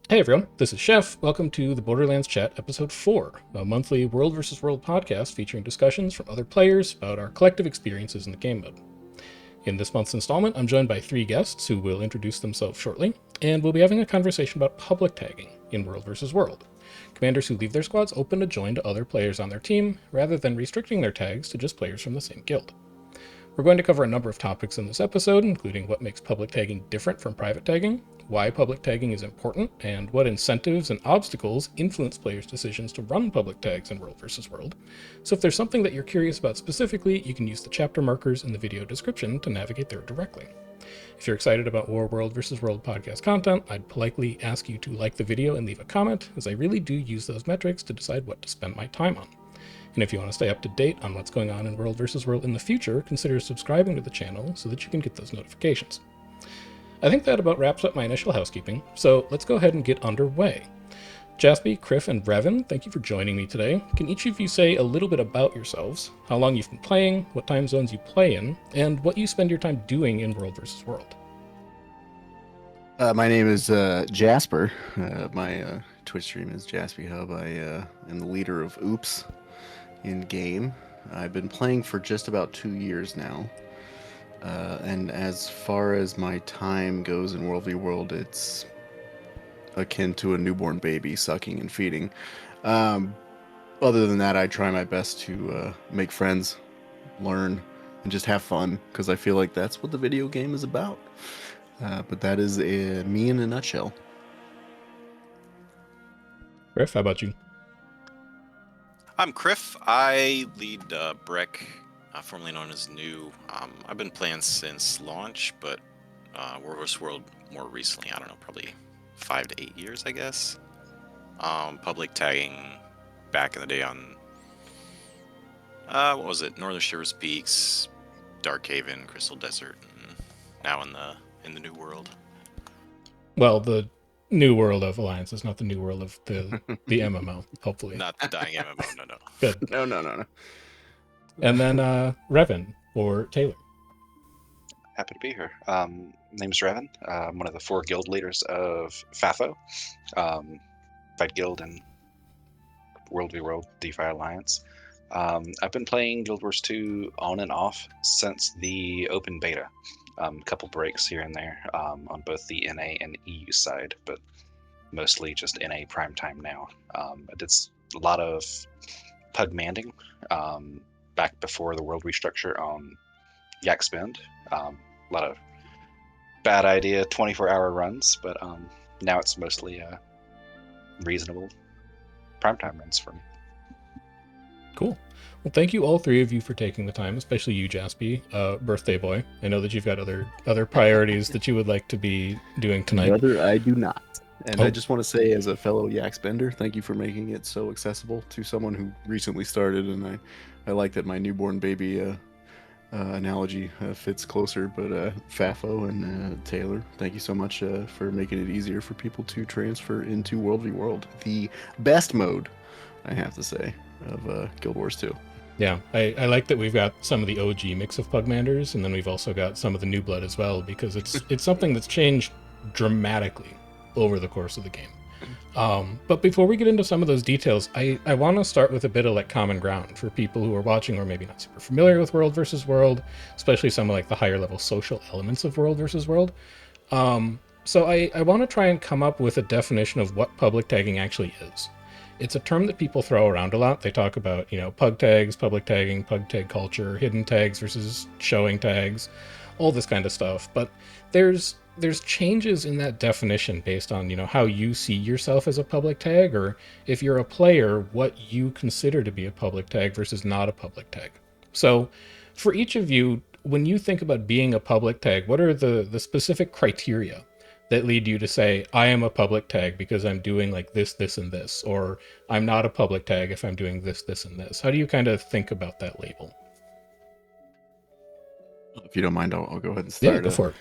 Hey everyone, this is Chef. Welcome to the Borderlands Chat, Ep.4, a monthly World vs. World podcast featuring discussions from other players about our collective experiences in the game mode. In this month's installment, I'm joined by three guests who will introduce themselves shortly, and we'll be having a conversation about public tagging in World vs. World. Commanders who leave their squads open to join to other players on their team, rather than restricting their tags to just players from the same guild. We're going to cover a number of topics in this episode, including what makes public tagging different from private tagging, why public tagging is important, and what incentives and obstacles influence players' decisions to run public tags in World vs. World. So if there's something that you're curious about specifically, you can use the chapter markers in the video description to navigate there directly. If you're excited about more World vs. World podcast content, I'd politely ask you to like the video and leave a comment, as I really do use those metrics to decide what to spend my time on. And if you want to stay up to date on what's going on in World vs. World in the future, consider subscribing to the channel so that you can get those notifications. I think that about wraps up my initial housekeeping, so let's go ahead and get underway. Jaspy, Criff, and Brevin, thank you for joining me today. Can each of you say a little bit about yourselves, how long you've been playing, what time zones you play in, and what you spend your time doing in World vs. World? My name is Jasper. My Twitch stream is Jaspy Hub. I am the leader of Oops in game. I've been playing for just about 2 years now. And as far as my time goes in World v World, it's akin to a newborn baby sucking and feeding. Other than that, I try my best to make friends, learn, and just have fun, because I feel like that's what the video game is about. But that is me in a nutshell. Criff, how about you? I'm Criff. I lead BREK, formerly known as New. I've been playing since launch, but World vs. World more recently. I don't know, probably 5 to 8 years, I guess. Public tagging back in the day on what was it? Northern Shivers Peaks, Darkhaven, Crystal Desert, and now in the New World. Well, the new world of Alliance is not the new world of the MMO, hopefully. Not the dying MMO, no. Good. No. And then Revin, or Taylor. Happy to be here. Name's Revin. I'm one of the 4 guild leaders of FAFO, Fight Guild and World v World DeFi Alliance. I've been playing Guild Wars 2 on and off since the open beta. A couple breaks here and there on both the NA and EU side, but mostly just NA prime time now. I did a lot of Pugmanding back before the world restructure on Yak Spend. A lot of bad idea 24-hour runs, but now it's mostly reasonable primetime runs for me. Cool. Well, thank you all three of you for taking the time, especially you, Jaspy, birthday boy. I know that you've got other priorities that you would like to be doing tonight. Brother, I do not. And I just want to say, as a fellow Yak Spender, thank you for making it so accessible to someone who recently started. And I like that my newborn baby analogy fits closer. But FAFO and Taylor, thank you so much for making it easier for people to transfer into World v World, the best mode, I have to say, of Guild Wars 2. Yeah, I like that we've got some of the OG mix of Pugmanders, and then we've also got some of the new blood as well, because it's something that's changed dramatically over the course of the game. But before we get into some of those details, I want to start with a bit of like common ground for people who are watching or maybe not super familiar with World versus World, especially some of like the higher level social elements of World versus World. So I want to try and come up with a definition of what public tagging actually is. It's a term that people throw around a lot. They talk about, pug tags, public tagging, pug tag culture, hidden tags versus showing tags, all this kind of stuff. But there's changes in that definition based on, how you see yourself as a public tag, or if you're a player, what you consider to be a public tag versus not a public tag. So for each of you, when you think about being a public tag, what are the specific criteria that lead you to say, I am a public tag because I'm doing like this, this, and this, or I'm not a public tag if I'm doing this, this, and this? How do you kind of think about that label? If you don't mind, I'll go ahead and start. Yeah, go for it.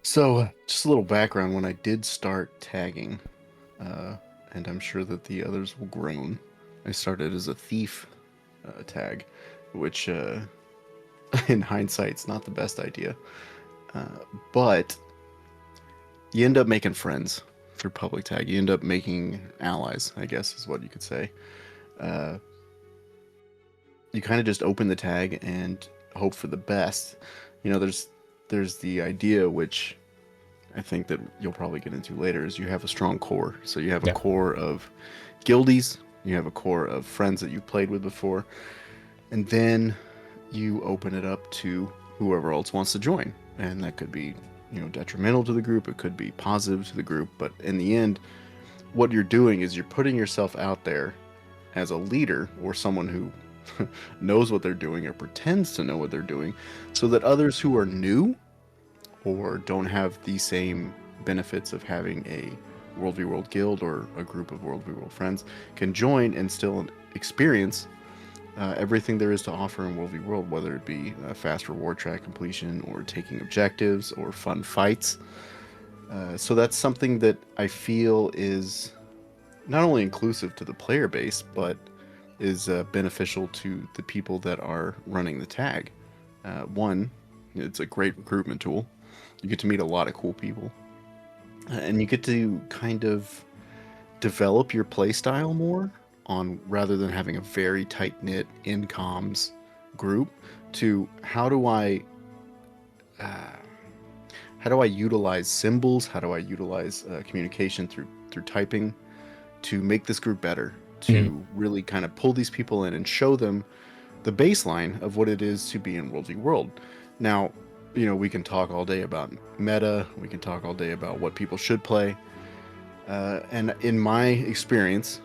So, just a little background. When I did start tagging, and I'm sure that the others will groan, I started as a thief tag, which in hindsight is not the best idea. But you end up making friends through public tag. You end up making allies, I guess is what you could say. You kind of just open the tag and hope for the best. You know, there's the idea, which I think that you'll probably get into later, is you have a strong core. So you have a core of guildies, you have a core of friends that you've played with before, and then you open it up to whoever else wants to join. And that could be, you know, detrimental to the group, it could be positive to the group, but in the end, what you're doing is you're putting yourself out there as a leader or someone who knows what they're doing or pretends to know what they're doing, so that others who are new or don't have the same benefits of having a World v World guild or a group of World v World friends can join and still experience everything there is to offer in World v World, whether it be a fast reward track completion or taking objectives or fun fights. So that's something that I feel is not only inclusive to the player base, but is beneficial to the people that are running the tag. One, it's a great recruitment tool. You get to meet a lot of cool people, and you get to kind of develop your playstyle more on, rather than having a very tight-knit in-comms group, to how do I utilize symbols, how do I utilize communication through typing to make this group better, to really kind of pull these people in and show them the baseline of what it is to be in World v World. Now, you know, we can talk all day about meta, we can talk all day about what people should play, and in my experience,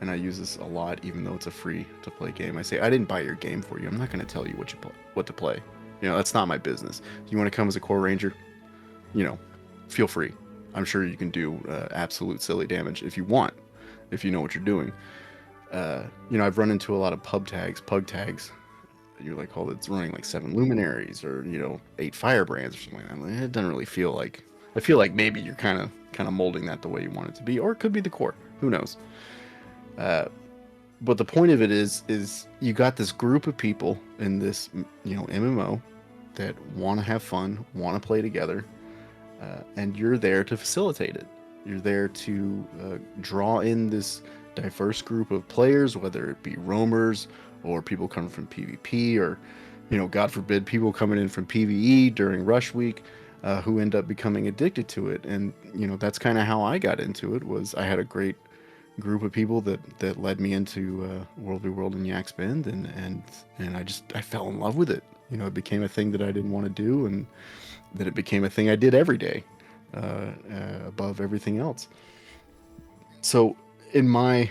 and I use this a lot, even though it's a free to play game, I say, I didn't buy your game for you. I'm not going to tell you what to play. You know, that's not my business. You want to come as a core ranger, you know, feel free. I'm sure you can do absolute silly damage if you want, if you know what you're doing. You know, I've run into a lot of pug tags. You're like, oh, it's running like 7 luminaries or, you know, 8 firebrands or something like that. Like, it doesn't really feel like, I feel like maybe you're kind of molding that the way you want it to be, or it could be the core. Who knows? But the point of it is you got this group of people in this, you know, MMO that want to have fun, want to play together, and you're there to facilitate it. You're there to draw in this diverse group of players, whether it be roamers or people coming from PvP, or, you know, God forbid, people coming in from PvE during rush week, who end up becoming addicted to it. And, you know, that's kind of how I got into it. Was I had a great group of people that led me into World v World and Yak's Bend, and I fell in love with it. You know, it became a thing that I didn't want to do, and that it became a thing I did every day, above everything else. So in my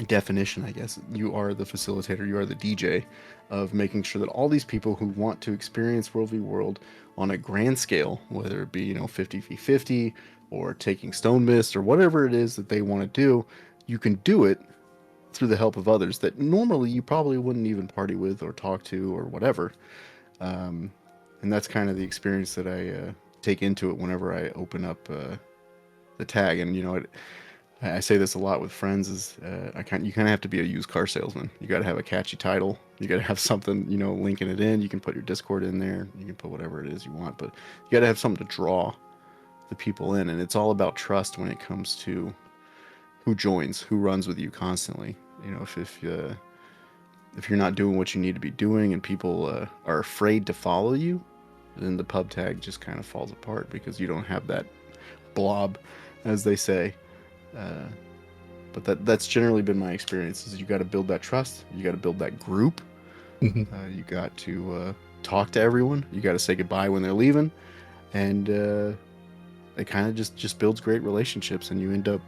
definition, I guess, you are the facilitator, you are the DJ of making sure that all these people who want to experience World v World on a grand scale, whether it be, you know, 50v50 or taking Stone Mist or whatever it is that they want to do, you can do it through the help of others that normally you probably wouldn't even party with or talk to or whatever. And that's kind of the experience that I take into it whenever I open up the tag. And, you know, I say this a lot with friends, is you kind of have to be a used car salesman. You got to have a catchy title. You got to have something, you know, linking it in. You can put your Discord in there. You can put whatever it is you want, but you got to have something to draw the people in. And it's all about trust when it comes to who joins, who runs with you constantly. You know, if you're not doing what you need to be doing and people are afraid to follow you, then the pub tag just kind of falls apart, because you don't have that blob, as they say. But that's generally been my experience, is you got to build that trust, you got to build that group, you got to talk to everyone, you got to say goodbye when they're leaving, and it kind of just builds great relationships, and you end up,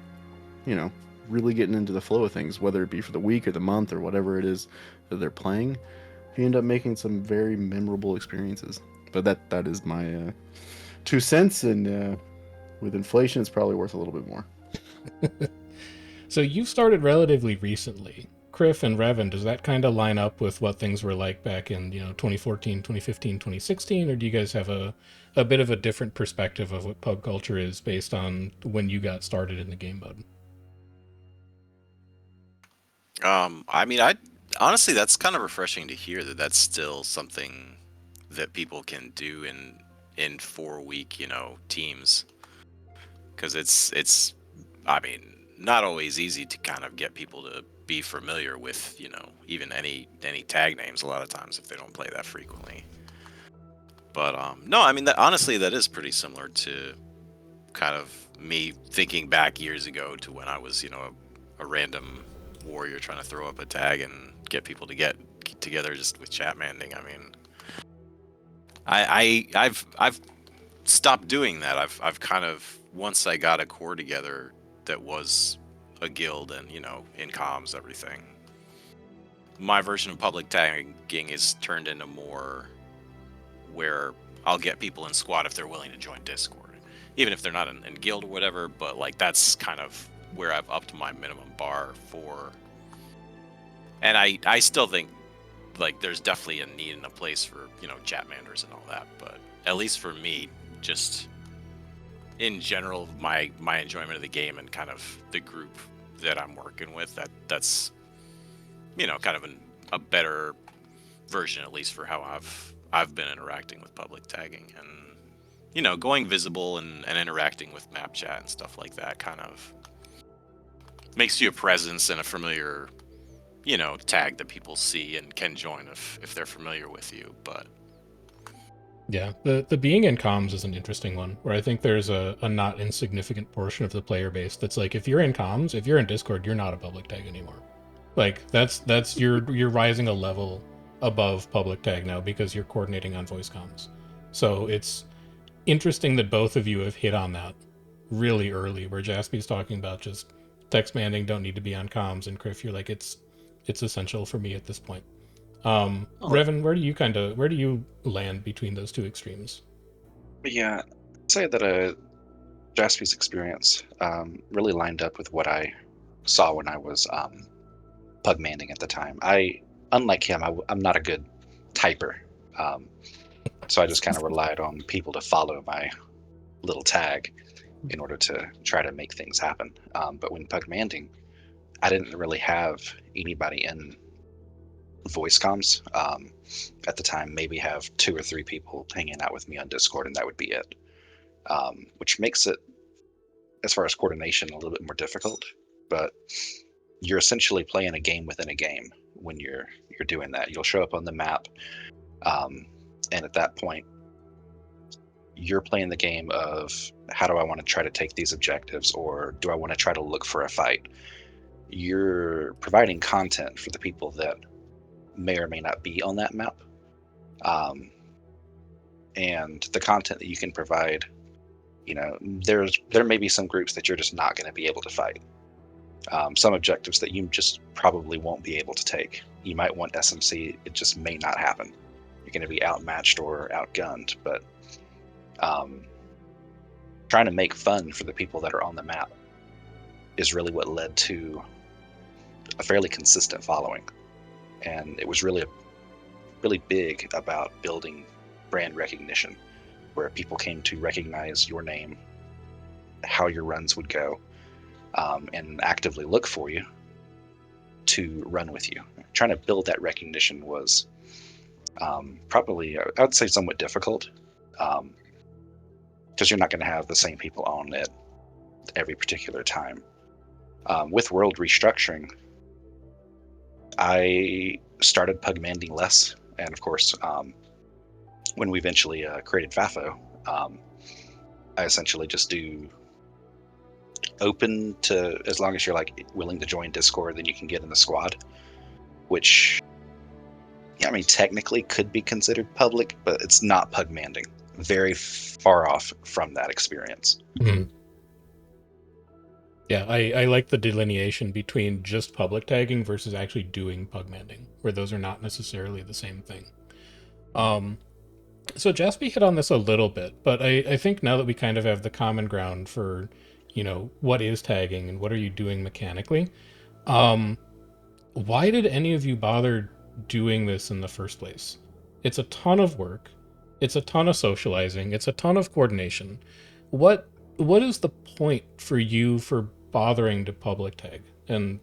you know, really getting into the flow of things, whether it be for the week or the month or whatever it is that they're playing. You end up making some very memorable experiences. But that is my 2 cents, and with inflation, it's probably worth a little bit more. So you started relatively recently. Criff and Revan, does that kind of line up with what things were like back in, you know, 2014, 2015, 2016? Or do you guys have a bit of a different perspective of what pub culture is based on when you got started in the game mode? I mean, I honestly, that's kind of refreshing to hear that that's still something that people can do in 4-week, you know, teams. because it's I mean, not always easy to kind of get people to be familiar with, even any tag names a lot of times if they don't play that frequently. But no, I mean, honestly, that is pretty similar to kind of me thinking back years ago to when I was, a random warrior trying to throw up a tag and get people to get together just with chatmanding. I mean, I've stopped doing that. I've kind of, once I got a core together that was a guild and, in comms, everything, my version of public tagging is turned into more where I'll get people in squad if they're willing to join Discord, even if they're not in guild or whatever. But like, that's kind of where I've upped my minimum bar for. And I still think like there's definitely a need and a place for, chatmanders and all that. But at least for me, just in general, my enjoyment of the game and kind of the group that I'm working with, that's kind of a better version, at least for how I've been interacting with public tagging and going visible and interacting with map chat and stuff like that kind of makes you a presence and a familiar tag that people see and can join if they're familiar with you. But yeah, the being in comms is an interesting one, where I think there's a not insignificant portion of the player base that's like, if you're in comms, if you're in Discord, you're not a public tag anymore. Like that's you're rising a level above public tag now because you're coordinating on voice comms. So it's interesting that both of you have hit on that really early, where Jaspy's talking about just text manding don't need to be on comms, and Criff, you're like, it's essential for me at this point. Revan, where do you land between those two extremes? Yeah, I'd say that Jaspy's experience really lined up with what I saw when I was pugmanding at the time. Unlike him, I'm not a good typer, so I just kind of relied on people to follow my little tag in order to try to make things happen. But when pugmanding, I didn't really have anybody in voice comms at the time. Maybe have 2 or 3 people hanging out with me on Discord, and that would be it. Which makes it, as far as coordination, a little bit more difficult. But you're essentially playing a game within a game when you're doing that. You'll show up on the map, and at that point, you're playing the game of, how do I want to try to take these objectives, or do I want to try to look for a fight? You're providing content for the people that may or may not be on that map. And the content that you can provide, there may be some groups that you're just not going to be able to fight. Some objectives that you just probably won't be able to take. You might want SMC, it just may not happen. You're going to be outmatched or outgunned, but trying to make fun for the people that are on the map is really what led to a fairly consistent following. And it was really big about building brand recognition, where people came to recognize your name, how your runs would go, and actively look for you to run with you. Trying to build that recognition was probably, I would say, somewhat difficult, because you're not going to have the same people on it every particular time. With world restructuring, I started pugmanding less, and of course, when we eventually created FAFO, I essentially just do open to, as long as you're like willing to join Discord, then you can get in the squad, which, I mean, technically could be considered public, but it's not pugmanding. Very far off from that experience. Mm-hmm. Yeah, I like the delineation between just public tagging versus actually doing pugmanding, where those are not necessarily the same thing. So Jaspy hit on this a little bit, but I think now that we kind of have the common ground for, what is tagging and what are you doing mechanically, why did any of you bother doing this in the first place? It's a ton of work. It's a ton of socializing. It's a ton of coordination. What is the point for you for bothering to public tag? And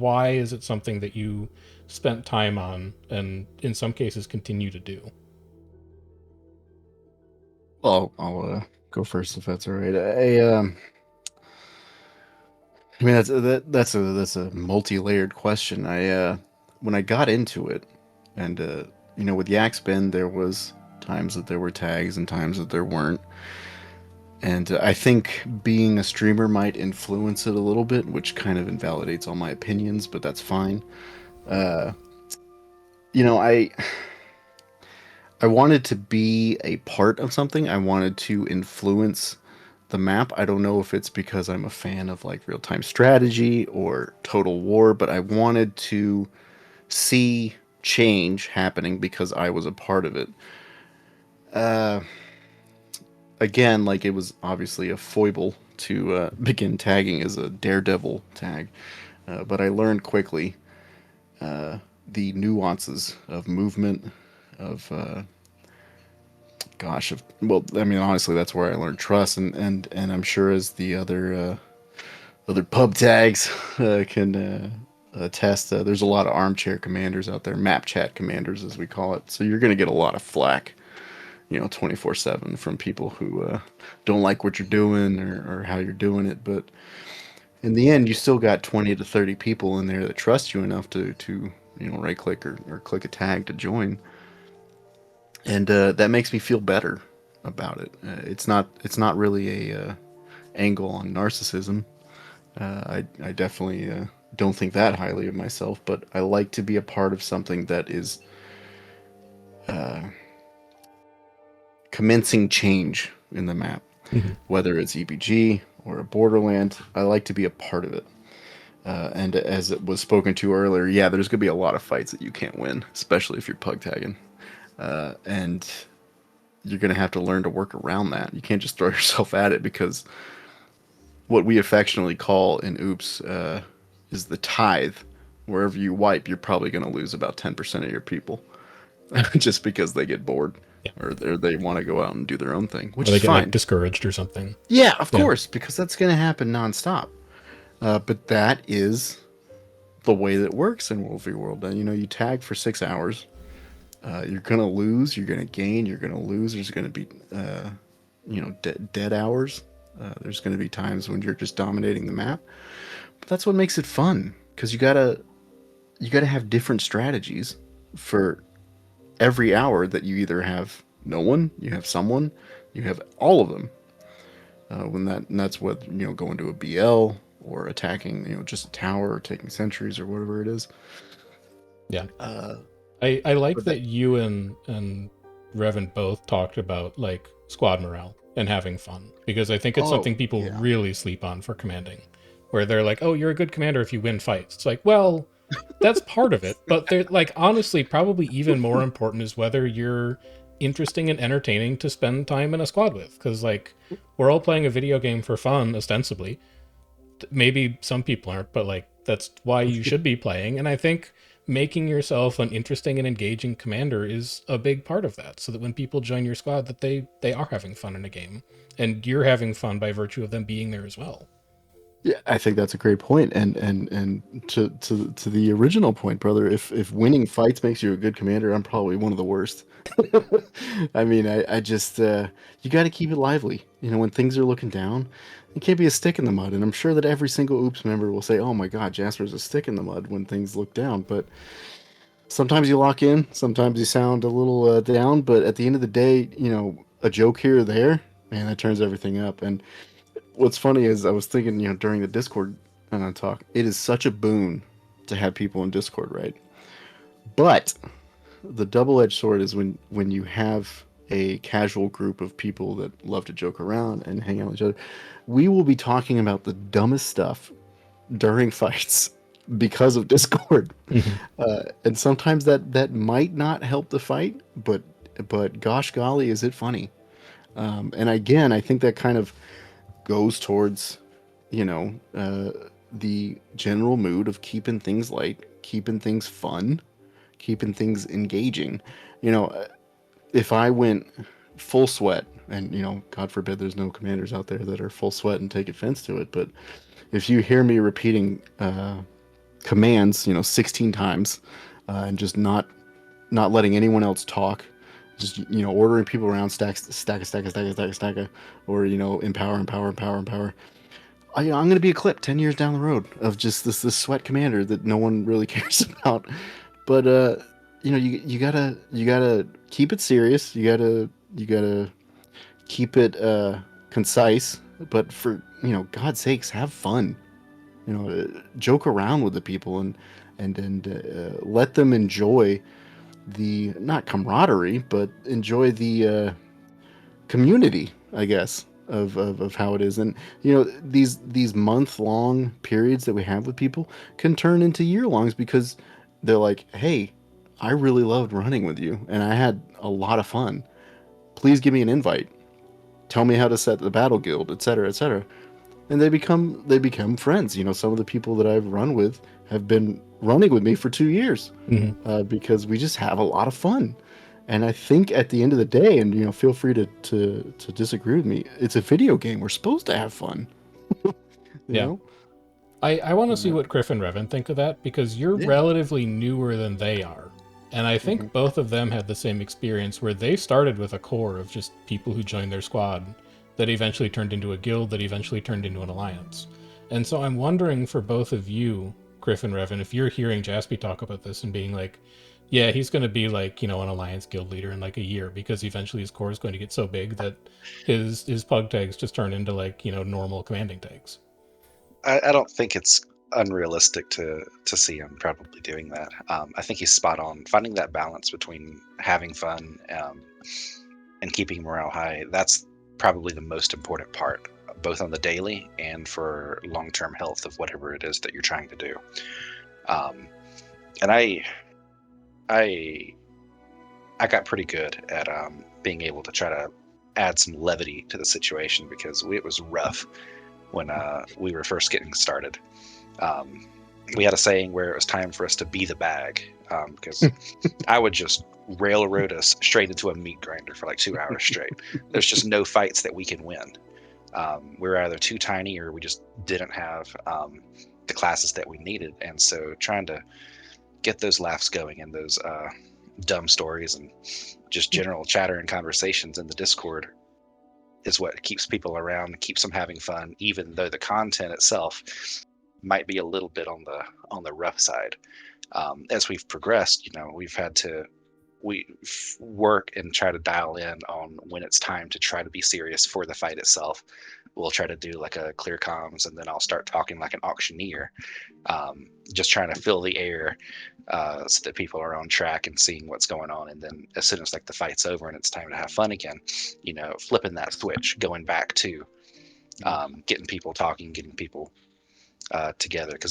why is it something that you spent time on and in some cases continue to do? Well, I'll go first if that's all right. I mean, that's a multi-layered question. When I got into it, and with Yak's Ben, there was times that there were tags and times that there weren't, and I think being a streamer might influence it a little bit, which kind of invalidates all my opinions, but that's fine. Uh, you know, I wanted to be a part of something. I wanted to influence the map. I don't know if it's because I'm a fan of like real-time strategy or Total War, but I wanted to see change happening because I was a part of it. Uh, Again, like it was obviously a foible to begin tagging as a daredevil tag, but I learned quickly the nuances of movement, of I mean, honestly, that's where I learned trust, and I'm sure as the other pub tags can attest, there's a lot of armchair commanders out there, map chat commanders as we call it. So you're gonna get a lot of flack, 24/7 from people who don't like what you're doing or how you're doing it. But in the end, you still got 20 to 30 people in there that trust you enough to right click or click a tag to join, and that makes me feel better about it. It's not really a angle on narcissism. I definitely don't think that highly of myself, but I like to be a part of something that is uh, commencing change in the map, whether it's EBG or a Borderland. I like to be a part of it. And as it was spoken to earlier, yeah, there's going to be a lot of fights that you can't win, especially if you're pug tagging. And you're going to have to learn to work around that. You can't just throw yourself at it, because what we affectionately call in Oops is the tithe. Wherever you wipe, you're probably going to lose about 10% of your people just because they get bored, Yeah. or they want to go out and do their own thing, which Or they is get fine. like discouraged or something. Yeah, of course, because that's going to happen nonstop. But that is the way that works in World v World. And you tag for 6 hours. You're gonna lose. You're gonna gain. You're gonna lose. There's gonna be dead hours. There's gonna be times when you're just dominating the map. But that's what makes it fun, because you gotta have different strategies for every hour that you either have no one, you have someone, you have all of them. And that's what going to a BL or attacking just a tower or taking sentries or whatever it is. Yeah. Uh, I like but that you and Revan both talked about like squad morale and having fun, because I think it's something people yeah. really sleep on for commanding, where they're like, oh, you're a good commander if you win fights. It's like, well, that's part of it, but they're like, honestly, probably even more important is whether you're interesting and entertaining to spend time in a squad with, because like we're all playing a video game for fun ostensibly. Maybe some people aren't, but like that's why you should be playing. And I think making yourself an interesting and engaging commander is a big part of that, so that when people join your squad, that they are having fun in a game, and you're having fun by virtue of them being there as well. Yeah, I think that's a great point. And to the original point, brother, if winning fights makes you a good commander, I'm probably one of the worst. I mean, I just you got to keep it lively. When things are looking down, you can't be a stick in the mud. And I'm sure that every single Oops member will say, "Oh my God, Jasper's a stick in the mud when things look down." But sometimes you lock in, sometimes you sound a little down. But at the end of the day, a joke here or there, man, that turns everything up. And what's funny is I was thinking, during the Discord talk, it is such a boon to have people in Discord, right? But the double-edged sword is when you have a casual group of people that love to joke around and hang out with each other. We will be talking about the dumbest stuff during fights because of Discord, and sometimes that might not help the fight, but gosh golly, is it funny? And again, I think that kind of goes towards, the general mood of keeping things light, keeping things fun, keeping things engaging. If I went full sweat, and God forbid there's no commanders out there that are full sweat and take offense to it, but if you hear me repeating commands, 16 times, and just not letting anyone else talk, just ordering people around, stack, or empower. I'm going to be a clip 10 years down the road of just this sweat commander that no one really cares about. But you gotta keep it serious. You gotta keep it concise. But for God's sakes, have fun. Joke around with the people and let them enjoy the not camaraderie, but enjoy the community, I guess, of how it is. And these month long periods that we have with people can turn into year longs because they're like, hey, I really loved running with you and I had a lot of fun. Please give me an invite. Tell me how to set the battle guild, etc., etc. And they become friends. Some of the people that I've run with have been running with me for 2 years because we just have a lot of fun. And I think at the end of the day, and feel free to disagree with me, it's a video game. We're supposed to have fun. you know? I want to see what Griff and Revan think of that, because you're relatively newer than they are. And I think both of them had the same experience where they started with a core of just people who joined their squad that eventually turned into a guild, that eventually turned into an alliance. And so I'm wondering for both of you, Griff and Revan, if you're hearing Jaspy talk about this and being like, yeah, he's going to be like, an alliance guild leader in like a year, because eventually his core is going to get so big that his pug tags just turn into like, normal commanding tags. I don't think it's unrealistic to see him probably doing that. I think he's spot on. Finding that balance between having fun and keeping morale high, that's probably the most important part, both on the daily and for long-term health of whatever it is that you're trying to do. And I got pretty good at being able to try to add some levity to the situation, because it was rough when we were first getting started. We had a saying where it was time for us to be the bag, because I would just railroad us straight into a meat grinder for like 2 hours straight. There's just no fights that we can win. We were either too tiny or we just didn't have the classes that we needed. And so trying to get those laughs going and those dumb stories and just general chatter and conversations in the Discord is what keeps people around, keeps them having fun, even though the content itself might be a little bit on the rough side. As we've progressed, we've had to work and try to dial in on when it's time to try to be serious for the fight itself. We'll try to do like a clear comms, and then I'll start talking like an auctioneer, just trying to fill the air so that people are on track and seeing what's going on. And then as soon as like the fight's over and it's time to have fun again, flipping that switch, going back to getting people talking, getting people together, because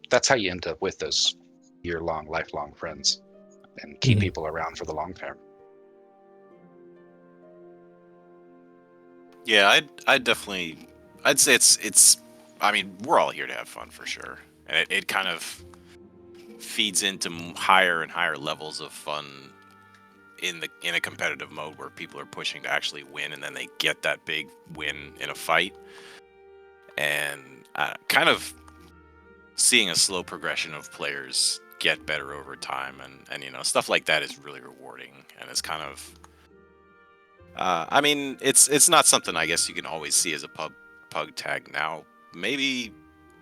that's how you end up with those year-long, lifelong friends and keep people around for the long term. Yeah, I'd say it's. I mean, we're all here to have fun for sure, and it kind of feeds into higher and higher levels of fun in a competitive mode where people are pushing to actually win, and then they get that big win in a fight, and kind of seeing a slow progression of players get better over time, and stuff like that is really rewarding, and it's kind of. I mean, it's not something I guess you can always see as a pug tag now. Maybe,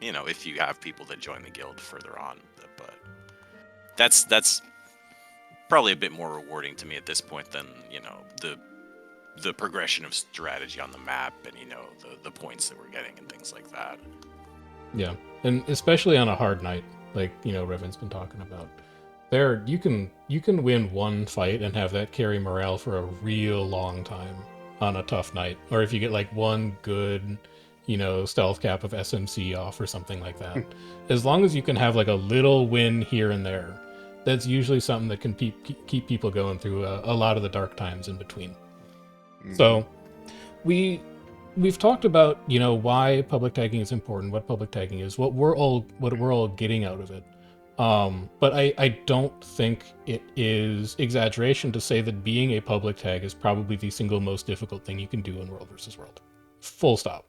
if you have people that join the guild further on, but that's probably a bit more rewarding to me at this point than the progression of strategy on the map and the points that we're getting and things like that. Yeah, and especially on a hard night, like Revan's been talking about. There, you can win one fight and have that carry morale for a real long time on a tough night. Or if you get like one good, stealth cap of SMC off or something like that. As long as you can have like a little win here and there, that's usually something that can keep people going through a lot of the dark times in between. So we've talked about why public tagging is important, what public tagging is, what we're all getting out of it. But I don't think it is exaggeration to say that being a public tag is probably the single most difficult thing you can do in World versus World. Full stop.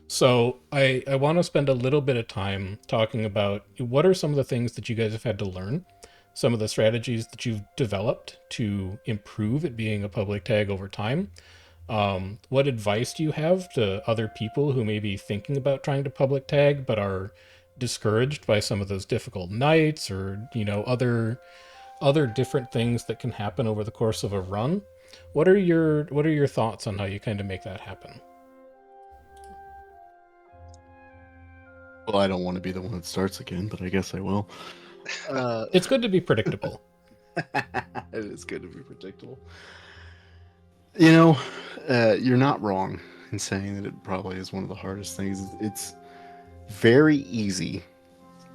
So I want to spend a little bit of time talking about what are some of the things that you guys have had to learn, some of the strategies that you've developed to improve at being a public tag over time, What advice do you have to other people who may be thinking about trying to public tag but are discouraged by some of those difficult nights, or other different things that can happen over the course of a run? What are your thoughts on how you kind of make that happen? Well, I don't want to be the one that starts again, but I guess I will. It's good to be predictable. It is good to be predictable. You know, you're not wrong in saying that it probably is one of the hardest things. It's very easy,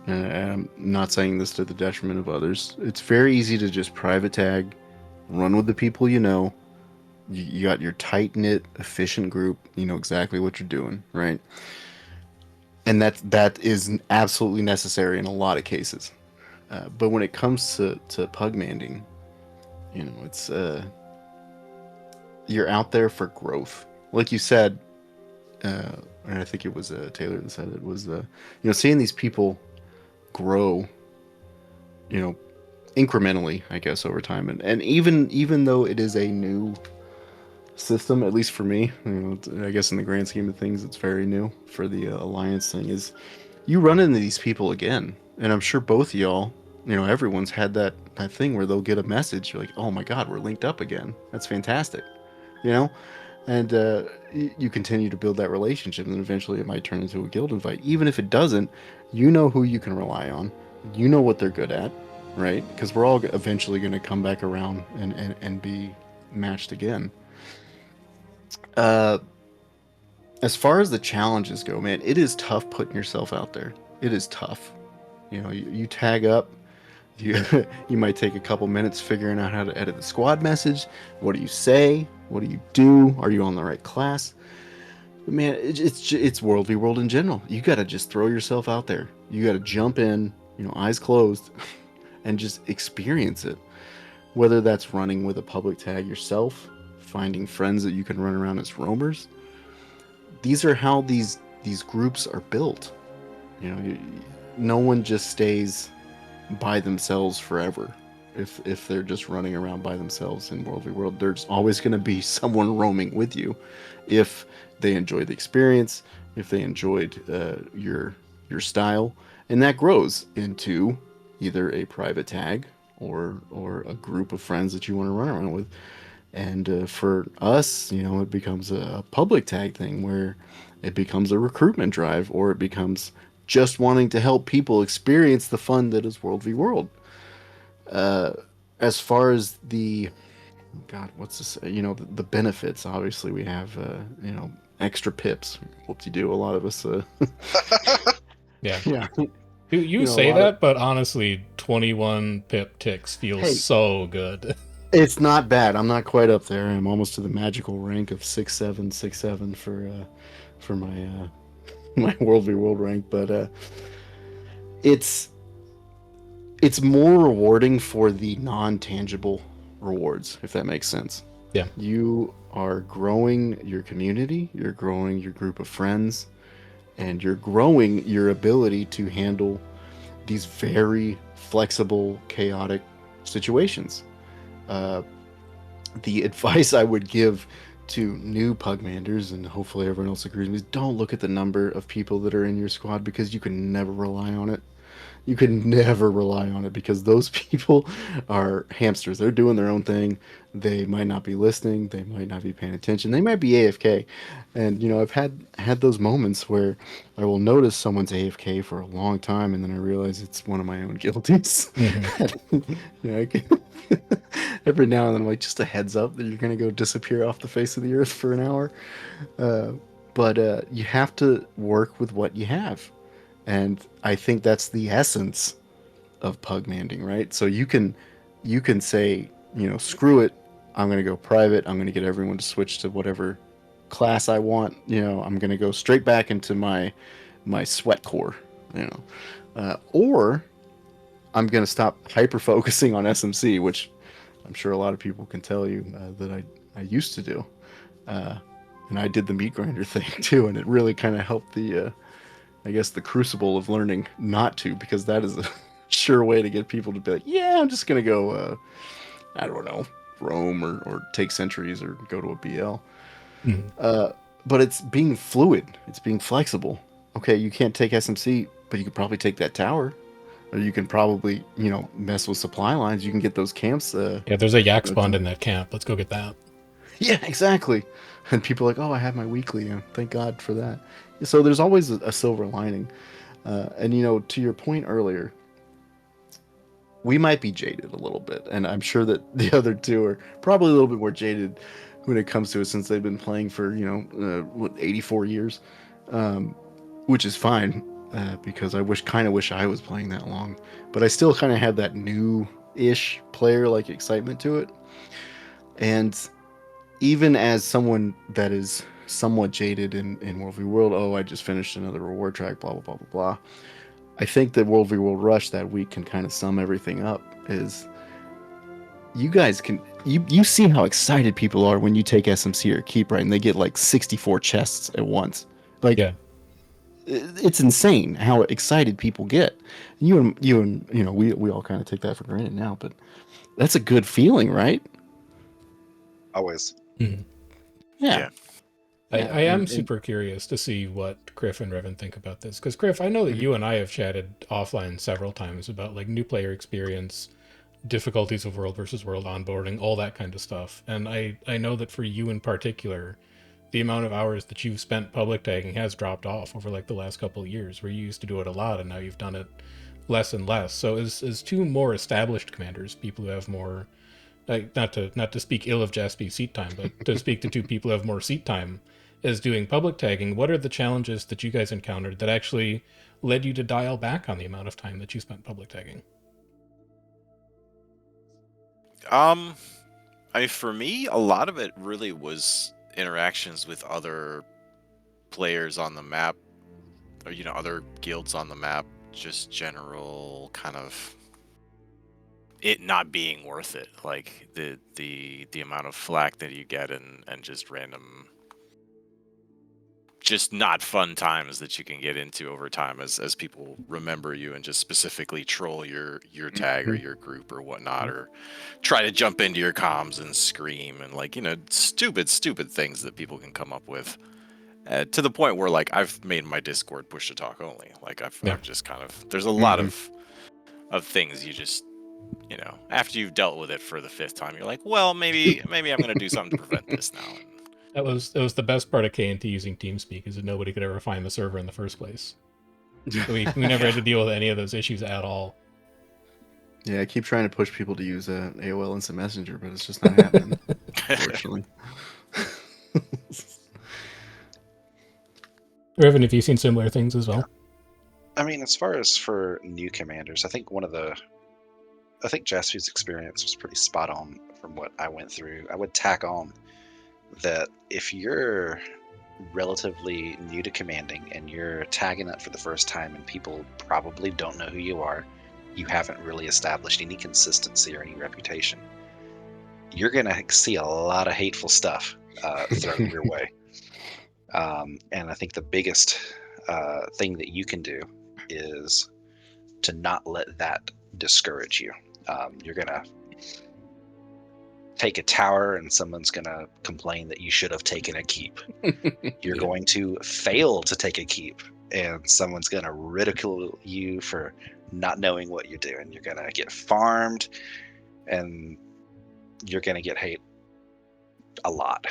and I'm not saying this to the detriment of others. It's very easy to just private tag, run with the people you know. You got your tight knit, efficient group. You know exactly what you're doing, right? And that is absolutely necessary in a lot of cases. But when it comes to pugmanding, it's you're out there for growth. Like you said, and I think it was Taylor that said it was seeing these people grow, incrementally, I guess, over time, and even though it is a new system, at least for me, I guess in the grand scheme of things, it's very new for the alliance thing. Is you run into these people again, and I'm sure both of y'all, everyone's had that thing where they'll get a message, you're like, oh my god, we're linked up again. That's fantastic, you know. And you continue to build that relationship, and then eventually it might turn into a guild invite. Even if it doesn't, you know who you can rely on. You know what they're good at, right? Because we're all eventually going to come back around and be matched again. As far as the challenges go, man, it is tough putting yourself out there. It is tough. You tag up. You you might take a couple minutes figuring out how to edit the squad message. What do you say? What do you do? Are you on the right class? But man, it's World v World in general. You got to just throw yourself out there. You got to jump in, eyes closed, and just experience it. Whether that's running with a public tag yourself, finding friends that you can run around as roamers. These are how these groups are built. No one just stays by themselves forever. If they're just running around by themselves in World v World, there's always going to be someone roaming with you if they enjoyed the experience, if they enjoyed your style, and that grows into either a private tag or a group of friends that you want to run around with. And for us, it becomes a public tag thing where it becomes a recruitment drive, or it becomes just wanting to help people experience the fun that is World v World. As far as what's this? The benefits. Obviously, we have extra pips. Whoop-de-doo, a lot of us. Yeah. Yeah. You say that, but honestly, 21 pip ticks feels so good. It's not bad. I'm not quite up there. I'm almost to the magical rank of 6.7 for my my World v World rank, but it's more rewarding for the non-tangible rewards, if that makes sense. Yeah. You are growing your community, you're growing your group of friends, and you're growing your ability to handle these very flexible, chaotic situations. The advice I would give to new pugmanders, and hopefully everyone else agrees with me, is don't look at the number of people that are in your squad, because you can never rely on it. You can never rely on it, because those people are hamsters. They're doing their own thing. They might not be listening. They might not be paying attention. They might be AFK. And, I've had those moments where I will notice someone's AFK for a long time, and then I realize it's one of my own guilties. Mm-hmm. Every now and then I'm like, just a heads up that you're going to go disappear off the face of the earth for an hour. But you have to work with what you have. And I think that's the essence of pugmanding, right? So you can say, screw it. I'm going to go private. I'm going to get everyone to switch to whatever class I want. I'm going to go straight back into my sweat core, or I'm going to stop hyper focusing on SMC, which I'm sure a lot of people can tell you that I used to do. And I did the meat grinder thing too. And it really kind of helped the crucible of learning not to, because that is a sure way to get people to be like, yeah, I'm just going to go, I don't know, roam or take sentries or go to a BL. Mhm. But it's being fluid. It's being flexible. Okay, you can't take SMC, but you could probably take that tower, or you can probably mess with supply lines. You can get those camps. Yeah, there's a yak You know, spawned to- in that camp. Let's go get that. yeah, exactly. And people are like, oh, I have my weekly. Thank God for that. So there's always a silver lining. And to your point earlier, we might be jaded a little bit, and I'm sure that the other two are probably a little bit more jaded when it comes to it, since they've been playing for 84 years, which is fine, because I kind of wish I was playing that long, but I still kind of have that new-ish player like excitement to it. And even as someone that is somewhat jaded in World v World, oh, I just finished another reward track, blah blah blah blah blah. I think that World v World Rush that week can kind of sum everything up. Is you guys can you see how excited people are when you take SMC or keep, right, and they get like 64 chests at once. Like, Yeah. it's insane how excited people get. You and we all kind of take that for granted now, but that's a good feeling, right? Always. Mhm. Yeah. I am and super curious to see what Criff and Revan think about this. Because, Criff, I know that you and I have chatted offline several times about like new player experience, difficulties of world versus world onboarding, all that kind of stuff. And I know that for you in particular, the amount of hours that you've spent public tagging has dropped off over like the last couple of years, where you used to do it a lot and now you've done it less and less. So as two more established commanders, people who have more, like, not to speak ill of Jaspy's seat time, but to speak to two people who have more seat time as doing public tagging, what are the challenges that you guys encountered that actually led you to dial back on the amount of time that you spent public tagging? I mean, for me, a lot of it really was interactions with other players on the map, or other guilds on the map. Just general kind of it not being worth it, like the amount of flack that you get, and just random, just not fun times that you can get into over time as people remember you and just specifically troll your tag or your group or whatnot, or try to jump into your comms and scream and like stupid things that people can come up with, to the point where like I've made my Discord push to talk only. Like Yeah. I've just kind of, there's a lot of things you just, after you've dealt with it for the fifth time, you're like, well, maybe I'm gonna do something to prevent this now. That was the best part of KNT using TeamSpeak, is that nobody could ever find the server in the first place. So we never had to deal with any of those issues at all. Yeah, I keep trying to push people to use AOL Instant Messenger, but it's just not happening, unfortunately. Revan, have you seen similar things as well? I mean, as far as for new commanders, I think Jaspy's experience was pretty spot on from what I went through. I would tack on that if you're relatively new to commanding and you're tagging up for the first time and people probably don't know who you are, you haven't really established any consistency or any reputation, you're going to see a lot of hateful stuff thrown your way. And I think the biggest thing that you can do is to not let that discourage you. You're going to take a tower and someone's going to complain that you should have taken a keep. You're going to fail to take a keep and someone's going to ridicule you for not knowing what you're doing. You're going to get farmed and you're going to get hate a lot.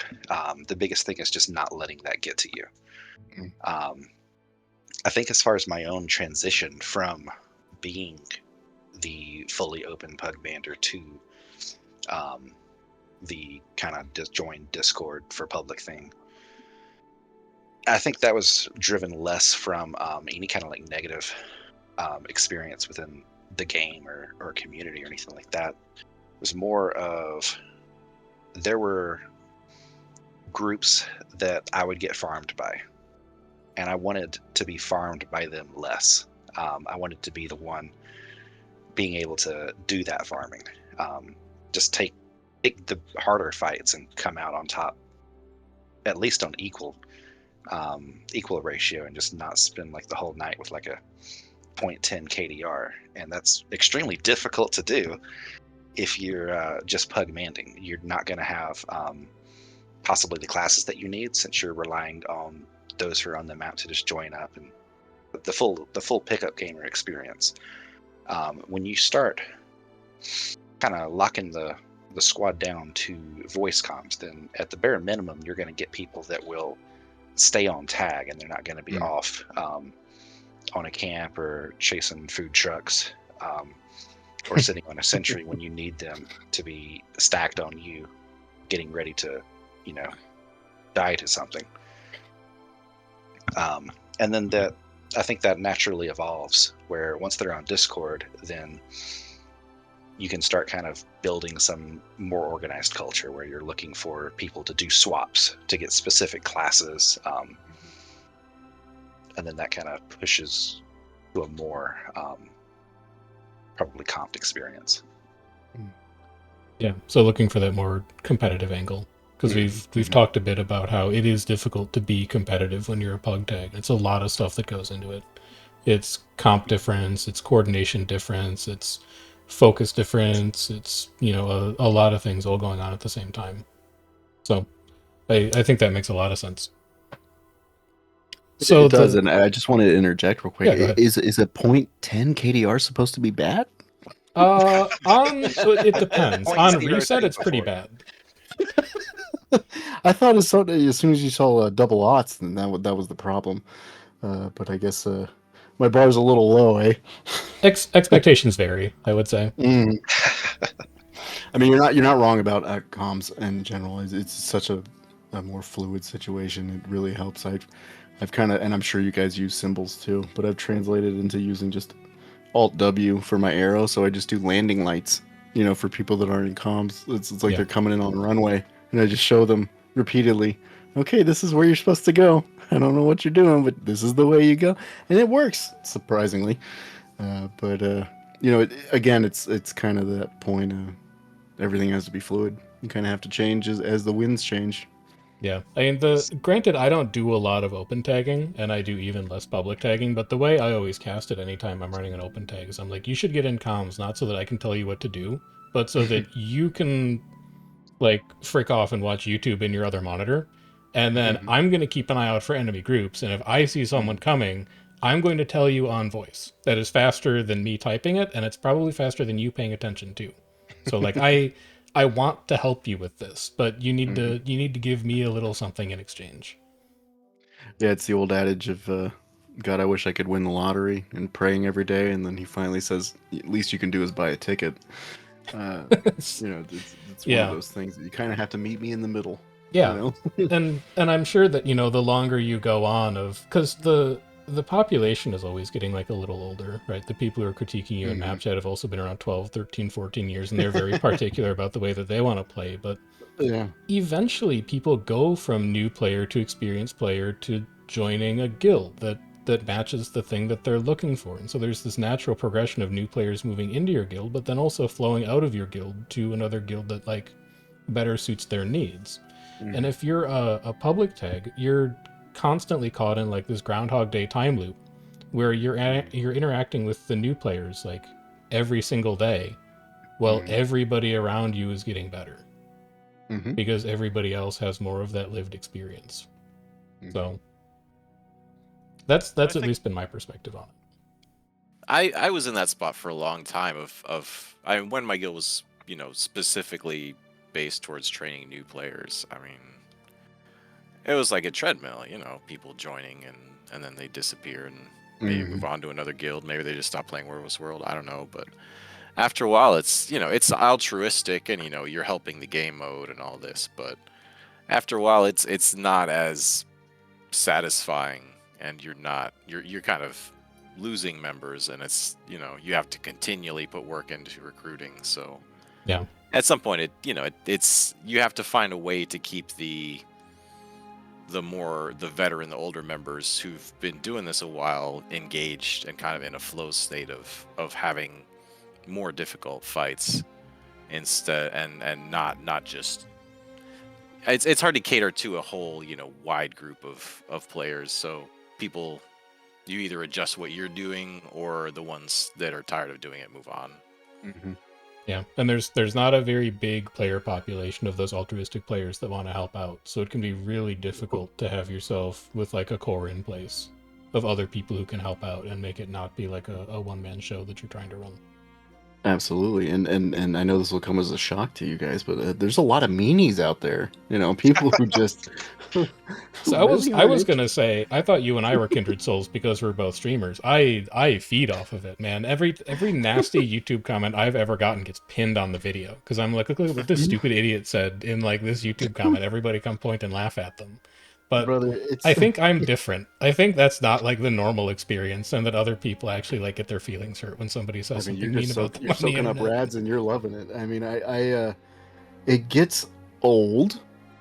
The biggest thing is just not letting that get to you. I think as far as my own transition from being the fully open Pugmander to the kind of just join Discord for public thing, I think that was driven less from any kind of like negative experience within the game or community or anything like that. It was more of, there were groups that I would get farmed by, and I wanted to be farmed by them less. I wanted to be the one being able to do that farming, just take the harder fights and come out on top, at least on equal ratio, and just not spend like the whole night with like a 0.10 KDR. And that's extremely difficult to do if you're just pugmanding. You're not going to have possibly the classes that you need, since you're relying on those who are on the map to just join up, and the full pickup gamer experience. When you start kind of locking the squad down to voice comms, then at the bare minimum you're going to get people that will stay on tag, and they're not going to be off on a camp or chasing food trucks, or sitting on a sentry when you need them to be stacked on you, getting ready to, die to something. And then I think that naturally evolves, where once they're on Discord, then you can start kind of building some more organized culture where you're looking for people to do swaps to get specific classes. And then that kind of pushes to a more probably comped experience. Yeah, so looking for that more competitive angle. Because we've talked a bit about how it is difficult to be competitive when you're a pug tag. It's a lot of stuff that goes into it. It's comp difference, it's coordination difference, it's focus difference, it's, a lot of things all going on at the same time. So I think that makes a lot of sense. So it does, and I just want to interject real quick. Yeah, go ahead. Is a 0.10 KDR supposed to be bad? It depends. On reset, it's pretty bad. I thought as soon as you saw double aughts, then that was the problem. But I guess my bar's a little low, eh? Expectations vary, I would say. I mean, you're not wrong about comms in general. It's such a more fluid situation. It really helps. I've kind of, and I'm sure you guys use symbols too, but I've translated into using just Alt W for my arrow, so I just do landing lights. For people that aren't in comms, it's like they're coming in on the runway, and I just show them repeatedly, okay, this is where you're supposed to go. I don't know what you're doing, but this is the way you go, and it works surprisingly. Again, it's kind of that point. Everything has to be fluid. You kind of have to change as the winds change. Yeah, I mean, granted, I don't do a lot of open tagging, and I do even less public tagging, but the way I always cast it anytime I'm running an open tag is I'm like, you should get in comms, not so that I can tell you what to do, but so that you can, frick off and watch YouTube in your other monitor, and then I'm going to keep an eye out for enemy groups, and if I see someone coming, I'm going to tell you on voice. That is faster than me typing it, and it's probably faster than you paying attention too. So, I want to help you with this, but you need to give me a little something in exchange. Yeah, it's the old adage of God, I wish I could win the lottery, and praying every day, and then he finally says, at least you can do is buy a ticket. It's one of those things that you kind of have to meet me in the middle. Yeah. and I'm sure that, the longer you go on because the population is always getting a little older, right? The people who are critiquing you in map chat have also been around 12, 13, 14 years, and they're very particular about the way that they want to play. But eventually people go from new player to experienced player to joining a guild that matches the thing that they're looking for. And so there's this natural progression of new players moving into your guild, but then also flowing out of your guild to another guild that better suits their needs. And if you're a public tag, you're constantly caught in this Groundhog Day time loop where you're interacting with the new players every single day while everybody around you is getting better because everybody else has more of that lived experience. So that's at least been my perspective on it. I was in that spot for a long time when my guild was specifically based towards training new players. I mean, it was like a treadmill, people joining and then they disappear and maybe move on to another guild. Maybe they just stop playing War World. I don't know. But after a while, it's, it's altruistic and, you're helping the game mode and all this. But after a while, it's not as satisfying and you're kind of losing members and it's, you have to continually put work into recruiting. So yeah, at some point, it's you have to find a way to keep the veteran, the older members who've been doing this a while engaged and kind of in a flow state of having more difficult fights instead and not just it's hard to cater to a whole wide group of players, so people, you either adjust what you're doing or the ones that are tired of doing it move on. Yeah, and there's not a very big player population of those altruistic players that want to help out, so it can be really difficult to have yourself with like a core in place of other people who can help out and make it not be like a one-man show that you're trying to run. Absolutely, and I know this will come as a shock to you guys, but there's a lot of meanies out there. You know, people who just. So I was gonna say, I thought you and I were kindred souls because we're both streamers. I feed off of it, man. Every nasty YouTube comment I've ever gotten gets pinned on the video because I'm like, look what this stupid idiot said in like this YouTube comment. Everybody come point and laugh at them. But Brother, it's I think I'm different. I think that's not like the normal experience, and that other people actually like get their feelings hurt when somebody says something mean about them. You're soaking up rads and you're loving it. I mean, it gets old,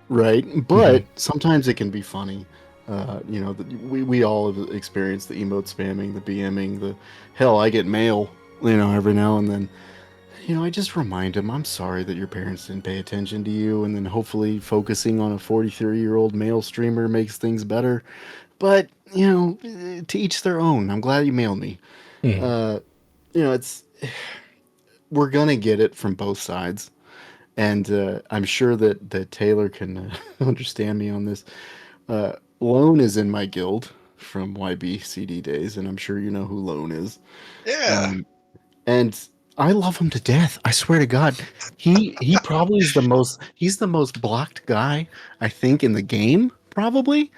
right? But sometimes it can be funny. You know, we all have experienced the emote spamming, the BMing, the hell. I get mail, you know, every now and then. You know, I just remind them, I'm sorry that your parents didn't pay attention to you, and then hopefully focusing on a 43-year-old male streamer makes things better. But, you know, to each their own. I'm glad you mailed me. You know, we're gonna get it from both sides, and I'm sure that Taylor can understand me on this. Lone is in my guild from YBCD days, and I'm sure you know who Lone is. Yeah. And I love him to death. I swear to God, he probably is he's the most blocked guy I think in the game. Probably.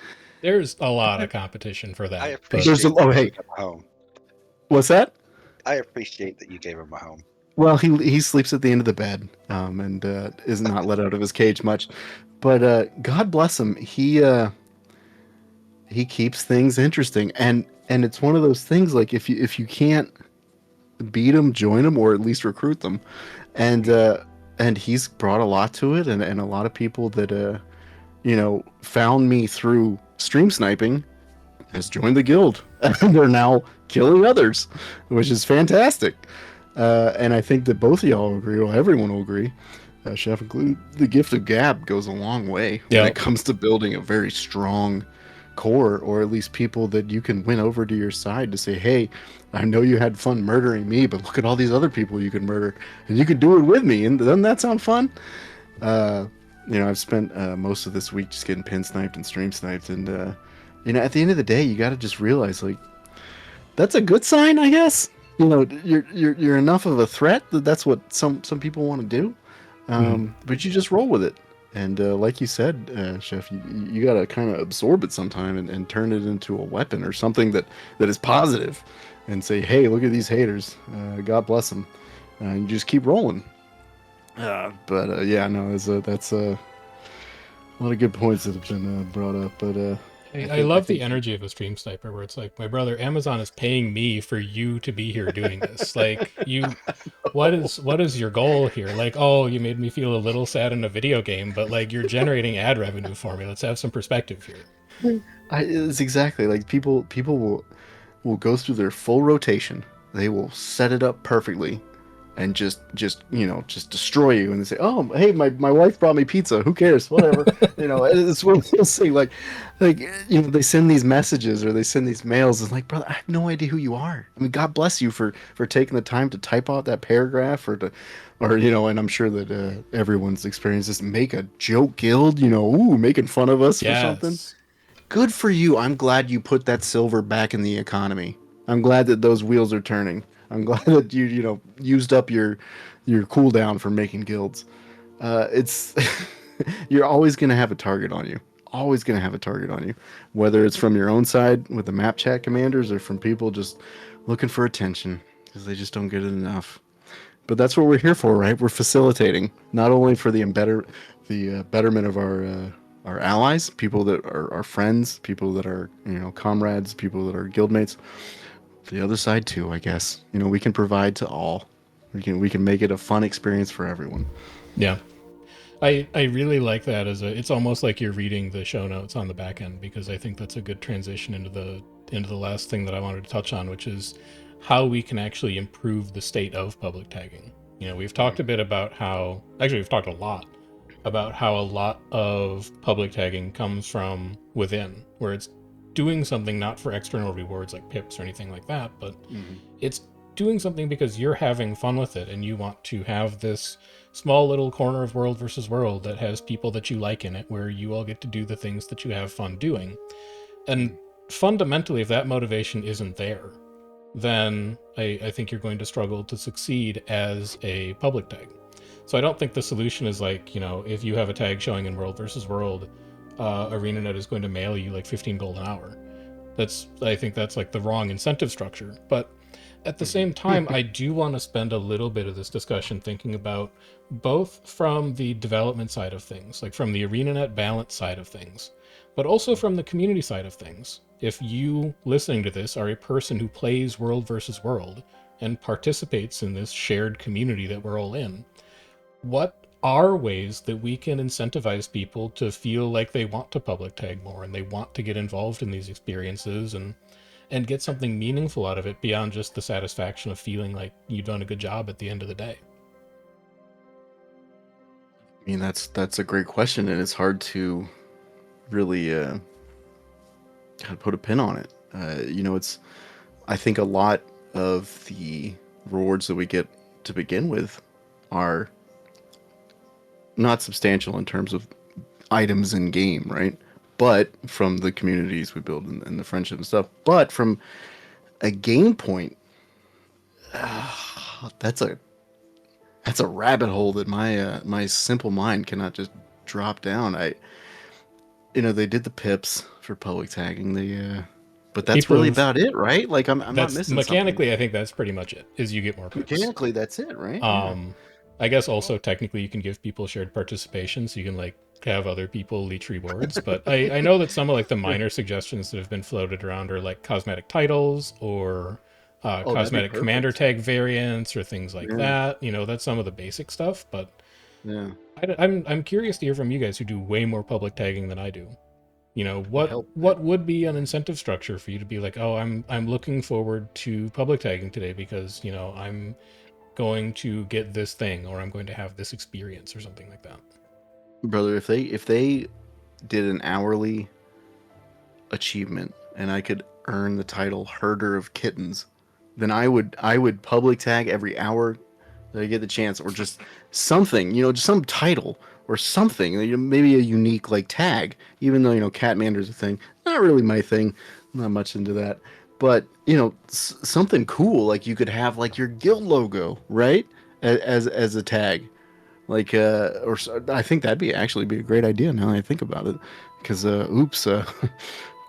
There's a lot of competition for that. I but appreciate oh, that hey. you gave him a home. What's that? I appreciate that you gave him a home. Well, he sleeps at the end of the bed, and is not let out of his cage much. But God bless him. He keeps things interesting, and it's one of those things like if you can't beat them, join them, or at least recruit them, and he's brought a lot to it, and a lot of people that you know, found me through stream sniping has joined the guild, and they're now killing others, which is fantastic. And I think that both of y'all will agree, well, everyone will agree, Chef included, the gift of gab goes a long way when it comes to building a very strong core, or at least people that you can win over to your side to say, hey, I know you had fun murdering me, but look at all these other people you can murder, and you could do it with me, and doesn't that sound fun? You know, I've spent most of this week just getting pin sniped and stream sniped, and you know, at the end of the day, you got to just realize, like, that's a good sign, I guess. You know, you're enough of a threat that that's what some people want to do, but you just roll with it. And like you said, Chef, you got to kind of absorb it sometime and turn it into a weapon or something that is positive, and say, hey, look at these haters. God bless them. You just keep rolling. But yeah, no, that's a lot of good points that have been brought up. But I love the energy of a stream sniper where it's like, my brother, Amazon is paying me for you to be here doing this. Like, what is your goal here? Like, oh, you made me feel a little sad in a video game, but like, you're generating ad revenue for me. Let's have some perspective here. It's exactly like people will go through their full rotation. They will set it up perfectly, and just you know, just destroy you, and they say, oh, hey, my wife brought me pizza, who cares, whatever. You know, it's what they'll say, like you know, they send these messages or they send these mails. It's like, brother, I have no idea who you are. I mean, God bless you for taking the time to type out that paragraph, or you know, and I'm sure that everyone's experienced this, make a joke guild, you know, making fun of us for something. Good for you. I'm glad you put that silver back in the economy. I'm glad that those wheels are turning. I'm glad that you know, used up your cooldown for making guilds. It's you're always going to have a target on you. Always going to have a target on you, whether it's from your own side with the map chat commanders or from people just looking for attention because they just don't get it enough. But that's what we're here for, right? We're facilitating, not only for the betterment of our allies, people that are our friends, people that are, you know, comrades, people that are guildmates. The other side too, I guess. You know, we can provide to all. We can make it a fun experience for everyone. Yeah. I really like that it's almost like you're reading the show notes on the back end, because I think that's a good transition into the last thing that I wanted to touch on, which is how we can actually improve the state of public tagging. You know, we've talked a bit about we've talked a lot about how a lot of public tagging comes from within, where it's doing something not for external rewards like pips or anything like that, but it's doing something because you're having fun with it and you want to have this small little corner of world versus world that has people that you like in it, where you all get to do the things that you have fun doing. And fundamentally, if that motivation isn't there, then I think you're going to struggle to succeed as a public tag. So I don't think the solution is like, if you have a tag showing in world versus world, ArenaNet is going to mail you like 15 gold an hour. I think that's like the wrong incentive structure. But at the same time, I do want to spend a little bit of this discussion thinking about both from the development side of things, like from the ArenaNet balance side of things, but also from the community side of things. If you listening to this are a person who plays world versus world and participates in this shared community that we're all in, what are ways that we can incentivize people to feel like they want to public tag more and they want to get involved in these experiences and get something meaningful out of it beyond just the satisfaction of feeling like you've done a good job at the end of the day? I mean, that's a great question, and it's hard to really kind of put a pin on it. I think a lot of the rewards that we get to begin with are not substantial in terms of items in game, right? But from the communities we build and the friendship and stuff. But from a game point, that's a rabbit hole that my simple mind cannot just drop down. They did the pips for public tagging. But that's really about it, right? Like I'm not missing mechanically something. I think that's pretty much it, is you get more pips. Mechanically, that's it, right? I guess also technically you can give people shared participation, so you can like have other people leech rewards. But I know that some of like the minor suggestions that have been floated around are like cosmetic titles or cosmetic commander tag variants or things like that. That's some of the basic stuff. But yeah, I'm curious to hear from you guys who do way more public tagging than I do. What would be an incentive structure for you to be like, oh, I'm looking forward to public tagging today because I'm going to get this thing, or I'm going to have this experience, or something like that. Brother, if they did an hourly achievement and I could earn the title Herder of Kittens, then I would public tag every hour that I get the chance, or just something, just some title or something, maybe a unique like tag, even though Catmander's a thing, not really my thing, not much into that. But something cool, like you could have like your guild logo, right, as a tag, like I think that'd actually be a great idea now that I think about it, because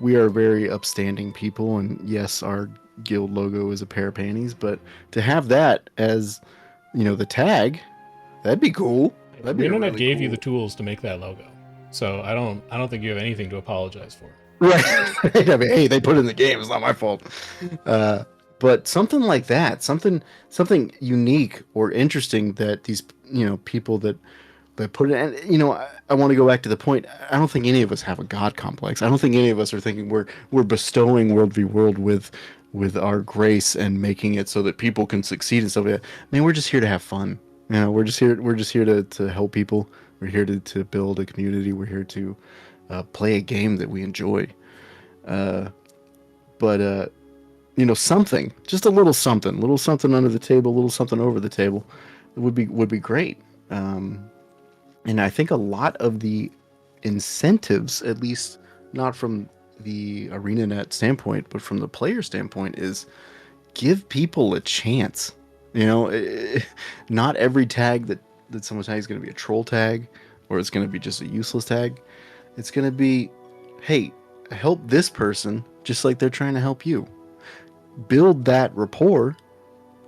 we are very upstanding people, and yes, our guild logo is a pair of panties, but to have that as the tag, that'd be cool. That'd be Internet gave you the tools to make that logo, so I don't think you have anything to apologize for. Right. I mean, hey, they put it in the game. It's not my fault. But something like that, something unique or interesting that these people that put it. And I want to go back to the point. I don't think any of us have a god complex. I don't think any of us are thinking we're bestowing World v World with our grace and making it so that people can succeed and stuff like that. I mean, we're just here to have fun. We're just here to help people. We're here to build a community. We're here to play a game that we enjoy. But something, just a little something under the table, a little something over the table, would be great. And I think a lot of the incentives, at least not from the ArenaNet standpoint, but from the player standpoint, is give people a chance. Not every tag that someone tags is going to be a troll tag, or it's going to be just a useless tag. It's going to be, hey, help this person just like they're trying to help you. Build that rapport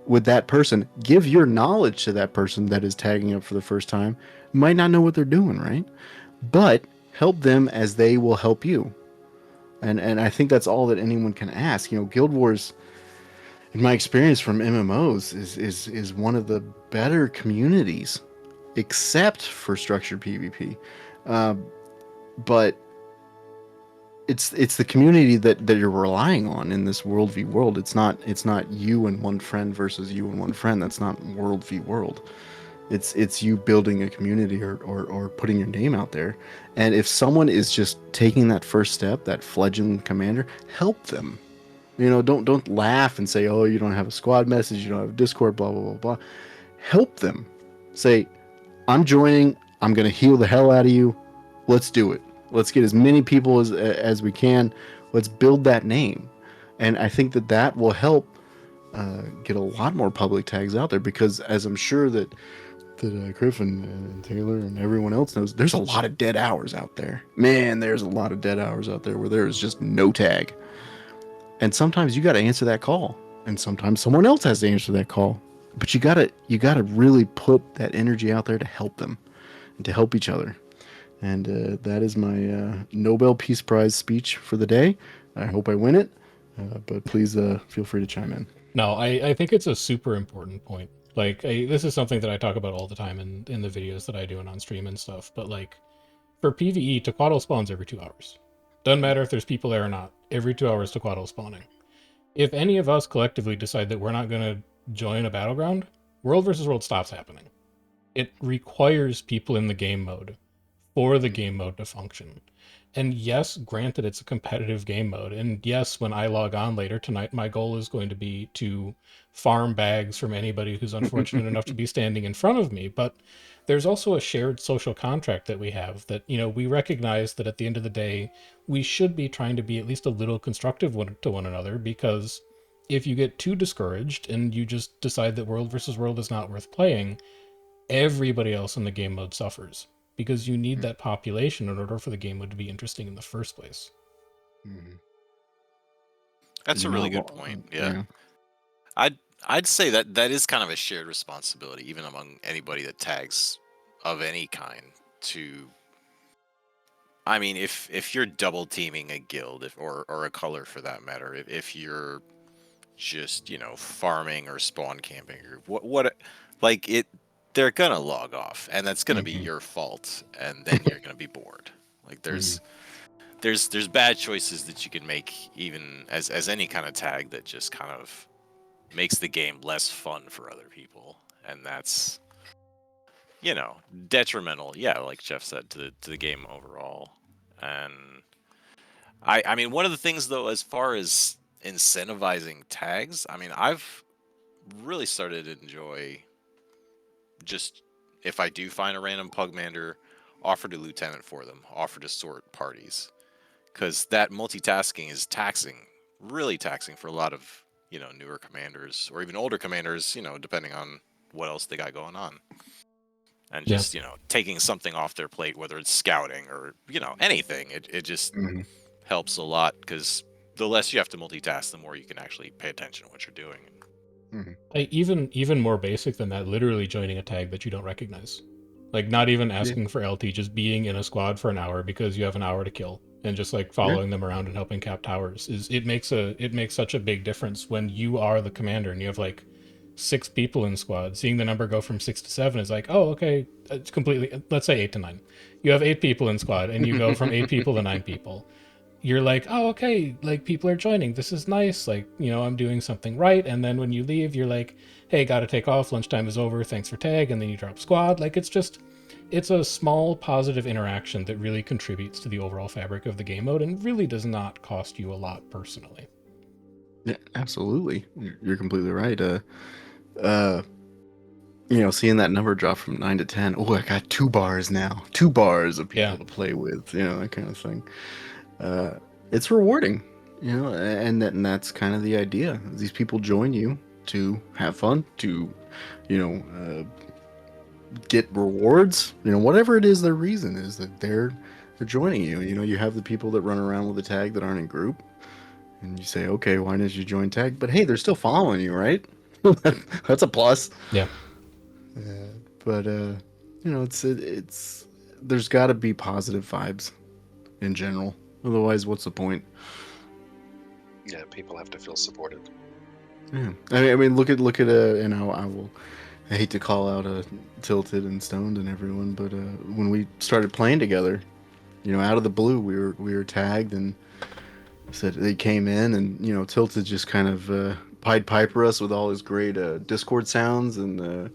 with that person. Give your knowledge to that person that is tagging up for the first time. Might not know what they're doing, right? But help them as they will help you. And I think that's all that anyone can ask. Guild Wars, in my experience from MMOs, is one of the better communities, except for structured PvP. But it's the community that you're relying on in this World v World. It's not you and one friend versus you and one friend. That's not World v World. It's you building a community or putting your name out there. And if someone is just taking that first step, that fledgling commander, help them. Don't laugh and say, oh, you don't have a squad message, you don't have a Discord, blah blah blah blah. Help them. Say, I'm joining. I'm gonna heal the hell out of you. Let's do it. Let's get as many people as we can. Let's build that name, and I think that will help get a lot more public tags out there, because as I'm sure that Griff and Taylor and everyone else knows, there's a lot of dead hours out there. Man, there's a lot of dead hours out there where there is just no tag. And sometimes you got to answer that call, and sometimes someone else has to answer that call. But you gotta really put that energy out there to help them and to help each other. And that is my Nobel Peace Prize speech for the day. I hope I win it, but please feel free to chime in. No, I think it's a super important point. Like, this is something that I talk about all the time in the videos that I do and on stream and stuff. But like, for PvE, Tequatl spawns every 2 hours. Doesn't matter if there's people there or not. Every 2 hours, Tequatl spawning. If any of us collectively decide that we're not going to join a battleground, World versus World stops happening. It requires people in the game mode for the game mode to function. And yes, granted, it's a competitive game mode. And yes, when I log on later tonight, my goal is going to be to farm bags from anybody who's unfortunate enough to be standing in front of me. But there's also a shared social contract that we have that, we recognize that at the end of the day, we should be trying to be at least a little constructive to one another, because if you get too discouraged and you just decide that World versus World is not worth playing, everybody else in the game mode suffers, because you need that population in order for the game mode to be interesting in the first place. That's a really good point. Yeah. I'd say that is kind of a shared responsibility, even among anybody that tags of any kind. I mean, if you're double teaming a guild, or a color for that matter, if you're just farming or spawn camping or what like it, they're gonna log off, and that's gonna be your fault, and then you're gonna be bored. Like there's bad choices that you can make, even as any kind of tag, that just kind of makes the game less fun for other people, and that's detrimental. Yeah, like Jeff said, to the game overall. And I mean, one of the things though, as far as incentivizing tags, I mean, I've really started to enjoy just, if I do find a random Pugmander, offer to lieutenant for them, offer to sort parties, because that multitasking is really taxing for a lot of newer commanders, or even older commanders, depending on what else they got going on. And just taking something off their plate, whether it's scouting or anything, it just helps a lot, because the less you have to multitask, the more you can actually pay attention to what you're doing. Even more basic than that, literally joining a tag that you don't recognize. Like, not even asking for LT, just being in a squad for an hour because you have an hour to kill, and just like following them around and helping cap towers it makes such a big difference when you are the commander and you have like 6 people in squad. Seeing the number go from 6 to 7 is like, oh, okay, it's completely, let's say 8 to 9. You have 8 people in squad and you go from 8 people to 9 people. You're like, oh, okay, like people are joining. This is nice. Like, I'm doing something right. And then when you leave, you're like, hey, gotta take off. Lunchtime is over. Thanks for tag. And then you drop squad. Like, it's a small positive interaction that really contributes to the overall fabric of the game mode and really does not cost you a lot personally. Yeah, absolutely. You're completely right. Seeing that number drop from 9 to 10. Oh, I got 2 bars now. 2 bars of people to play with. That kind of thing. It's rewarding. And that's kind of the idea. These people join you to have fun, to get rewards. Whatever it is their reason is, that they're joining you. You have the people that run around with a tag that aren't in group, and you say, okay, why didn't you join tag? But hey, they're still following you, right? That's a plus. Yeah. But it's there's got to be positive vibes in general. Otherwise, what's the point? Yeah, people have to feel supported. Yeah, I mean, look at I hate to call out Tilted and Stoned and everyone, but when we started playing together, out of the blue, we were tagged, and said they came in, and Tilted just kind of Pied Piper us with all his great Discord sounds, and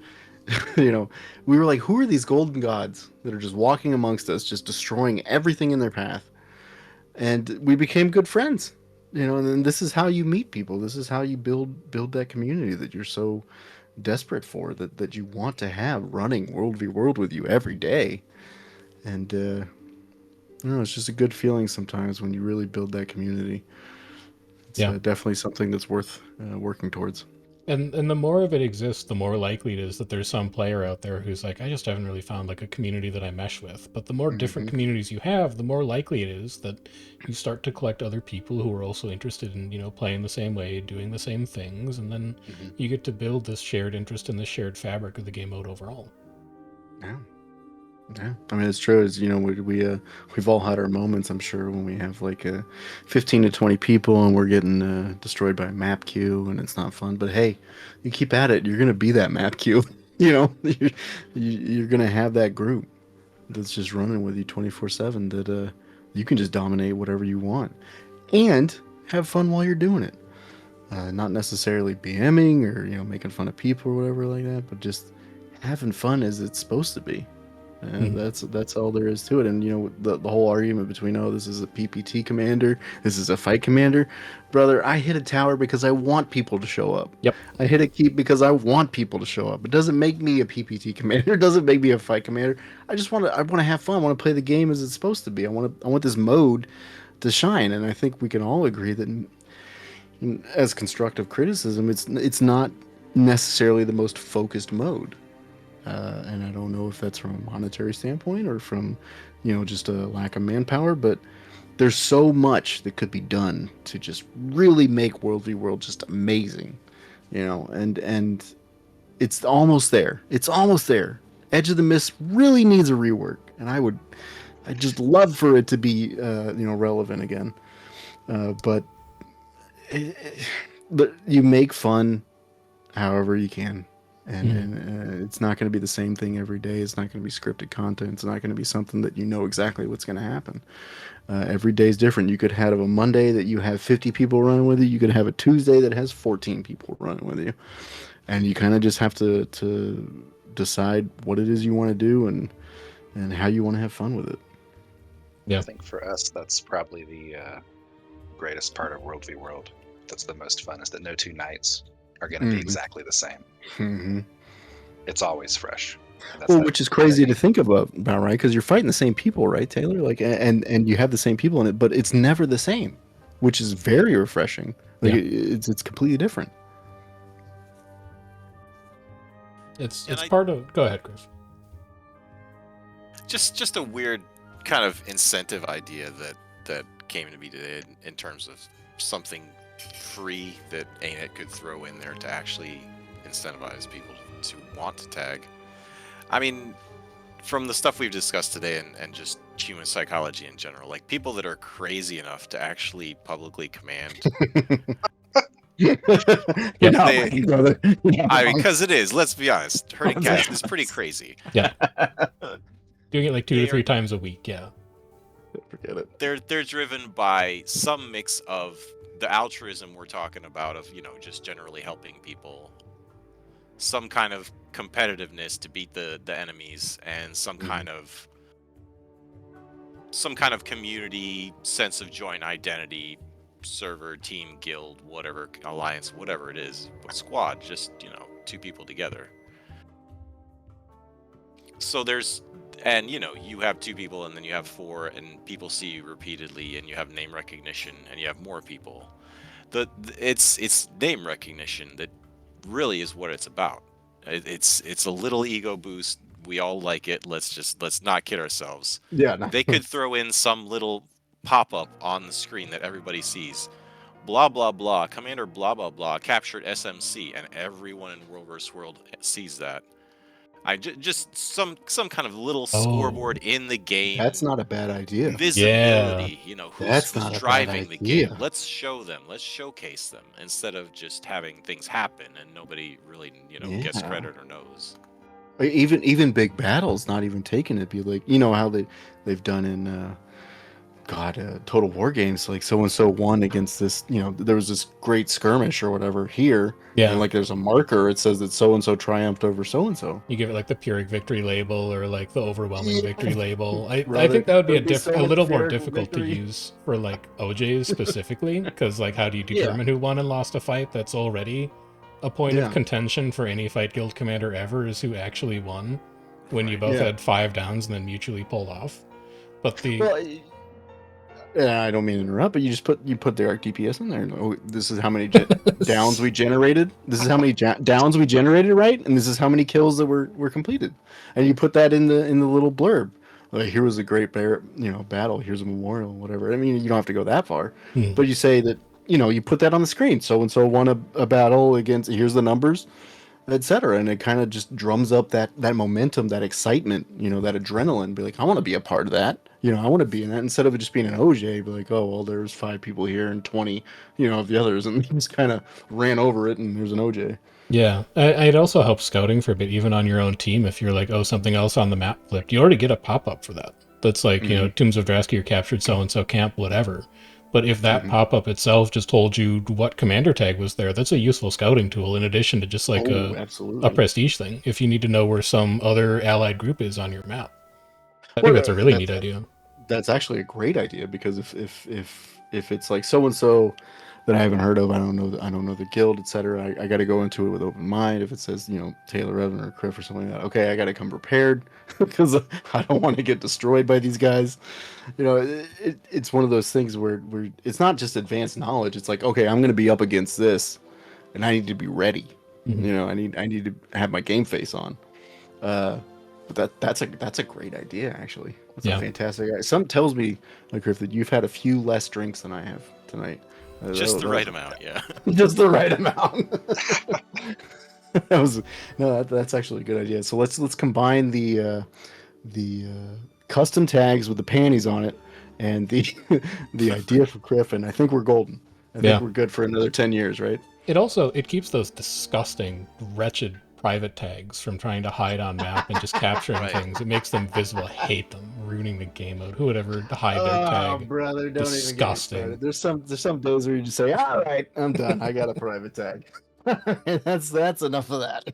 we were like, who are these golden gods that are just walking amongst us, just destroying everything in their path? And we became good friends. You know, and then this is how you meet people. This is how you build that community that you're so desperate for, that you want to have running World v World with you every day. And you know, it's just a good feeling sometimes when you really build that community. It's Yeah. definitely something that's worth working towards. And the more of it exists, the more likely it is that there's some player out there who's like, I just haven't really found like a community that I mesh with. But the more different Hmm. communities you have, the more likely it is that you start to collect other people who are also interested in, playing the same way, doing the same things, and then Hmm. you get to build this shared interest in this shared fabric of the game mode overall. Yeah. Yeah, I mean it's true. Is we've all had our moments. I'm sure when we have like 15 to 20 people and we're getting destroyed by a map queue and it's not fun. But hey, you keep at it. You're gonna be that map queue. You know, you're gonna have that group that's just running with you 24/7. That you can just dominate whatever you want and have fun while you're doing it. Not necessarily BMing or making fun of people or whatever like that, but just having fun as it's supposed to be. And Mhm. that's all there is to it. And the whole argument between, oh, this is a PPT commander, this is a fight commander, brother. I hit a tower because I want people to show up. Yep. I hit a keep because I want people to show up. It doesn't make me a PPT commander. It doesn't make me a fight commander. I want to have fun. I want to play the game as it's supposed to be. I want this mode to shine. And I think we can all agree that, as constructive criticism, it's not necessarily the most focused mode. And I don't know if that's from a monetary standpoint or from, just a lack of manpower, but there's so much that could be done to just really make World v World just amazing, and it's almost there. It's almost there. Edge of the Mist really needs a rework, and I just love for it to be, relevant again. But but you make fun however you can. And, Mhm. and it's not going to be the same thing every day. It's not going to be scripted content. It's not going to be something that you know exactly what's going to happen. Every day is different. You could have a Monday that you have 50 people running with you. You could have a Tuesday that has 14 people running with you. And you kind of just have to decide what it is you want to do and how you want to have fun with it. Yeah. I think for us, that's probably the greatest part of World v World. That's the most fun, is that no two nights are going to be exactly the same. Mm-hmm. It's always fresh. Well, which is crazy to think about, right? Because you're fighting the same people, right, Taylor? Like, and you have the same people in it, but it's never the same, which is very refreshing. Like, Yeah. it's completely different. It's And I part of. Go ahead, Chris. just a weird kind of incentive idea that came to me today in terms of something free that ANET could throw in there to actually incentivize people to want to tag. I mean, from the stuff we've discussed today and just human psychology in general, like people that are crazy enough to actually publicly command. You're If not they- wrong, brother. You're not I mean, wrong. because it is. Let's be honest, herding cats is pretty crazy. Yeah. Doing it like 2 to They 3 are- times a week. Yeah. Forget it. They're driven by some mix of the altruism we're talking about of just generally helping people, some kind of competitiveness to beat the enemies, and some kind of community sense of joint identity, server, team, guild, whatever, alliance, whatever it is, squad, just two people together. So and you have two people and then you have four and people see you repeatedly and you have name recognition and you have more people. It's name recognition that really is what it's about. It's a little ego boost. We all like it. Let's not kid ourselves. Yeah. No. They could throw in some little pop-up on the screen that everybody sees. Blah blah blah. Commander blah blah blah captured SMC, and everyone in World vs. World sees that. Just some kind of little scoreboard in the game. That's not a bad idea. Visibility. That's who's not a bad driving the idea. game. Let's show them. Let's showcase them instead of just having things happen and nobody really gets Yeah. credit or knows. Even big battles, not even taking it. Be like, how they've done in Total War games, like so and so won against this, there was this great skirmish or whatever here, Yeah. and like there's a marker, it says that so and so triumphed over so and so. You give it like the Pyrrhic victory label or like the overwhelming victory label. I Brother, think that would be there'd be so a much little more Pyrrhic difficult to victory. use for like OJs specifically, because like how do you determine who won and lost a fight? That's already a point of contention for any fight guild commander ever, is who actually won when you both had 5 downs and then mutually pulled off. But the I don't mean to interrupt, but you put the arc DPS in there. Oh, this is how many downs we generated. This is how many downs we generated, right? And this is how many kills that were completed. And you put that in the little blurb. Like, here was a great battle. Here's a memorial, whatever. I mean, you don't have to go that far, but you say that you put that on the screen. So and so won a battle against. Here's the numbers, etc. And it kind of just drums up that momentum, that excitement, that adrenaline. Be like, I want to be a part of that. I want to be in that, instead of it just being an OJ. Be like, oh well, there's 5 people here and 20, of the others, and he just kind of ran over it, and there's an OJ. Yeah, it also helps scouting for a bit, even on your own team. If you're like, oh, something else on the map flipped, you already get a pop-up for that. That's like, Tombs of Drasky or captured so-and-so camp, whatever. But if that pop-up itself just told you what commander tag was there, that's a useful scouting tool in addition to just like a prestige thing, if you need to know where some other allied group is on your map. I think that's a really neat idea. That's actually a great idea, because if it's like so-and-so that I haven't heard of, I don't know the guild, etc. I got to go into it with open mind. If it says Taylor, Evan, or Criff or something like that, okay, I got to come prepared, because I don't want to get destroyed by these guys. It's one of those things where it's not just advanced knowledge. It's like, okay, I'm going to be up against this, and I need to be ready. I need to have my game face on. But that's a great idea, actually. That's a fantastic idea. Something tells me, like, Criff, that you've had a few less drinks than I have tonight. Just the right amount, yeah. Just the right amount. That's actually a good idea. So let's combine the custom tags with the panties on it, and the idea for Criff, and I think we're golden. I think we're good for another 10 years, right? It keeps those disgusting, wretched private tags from trying to hide on map and just capturing things. It makes them visible. I hate them. Ruining the game mode. Who would ever hide their tag? Brother, don't disgusting. Even get me started. There's some days where you just say, all right, I'm done. I got a private tag. That's enough of that.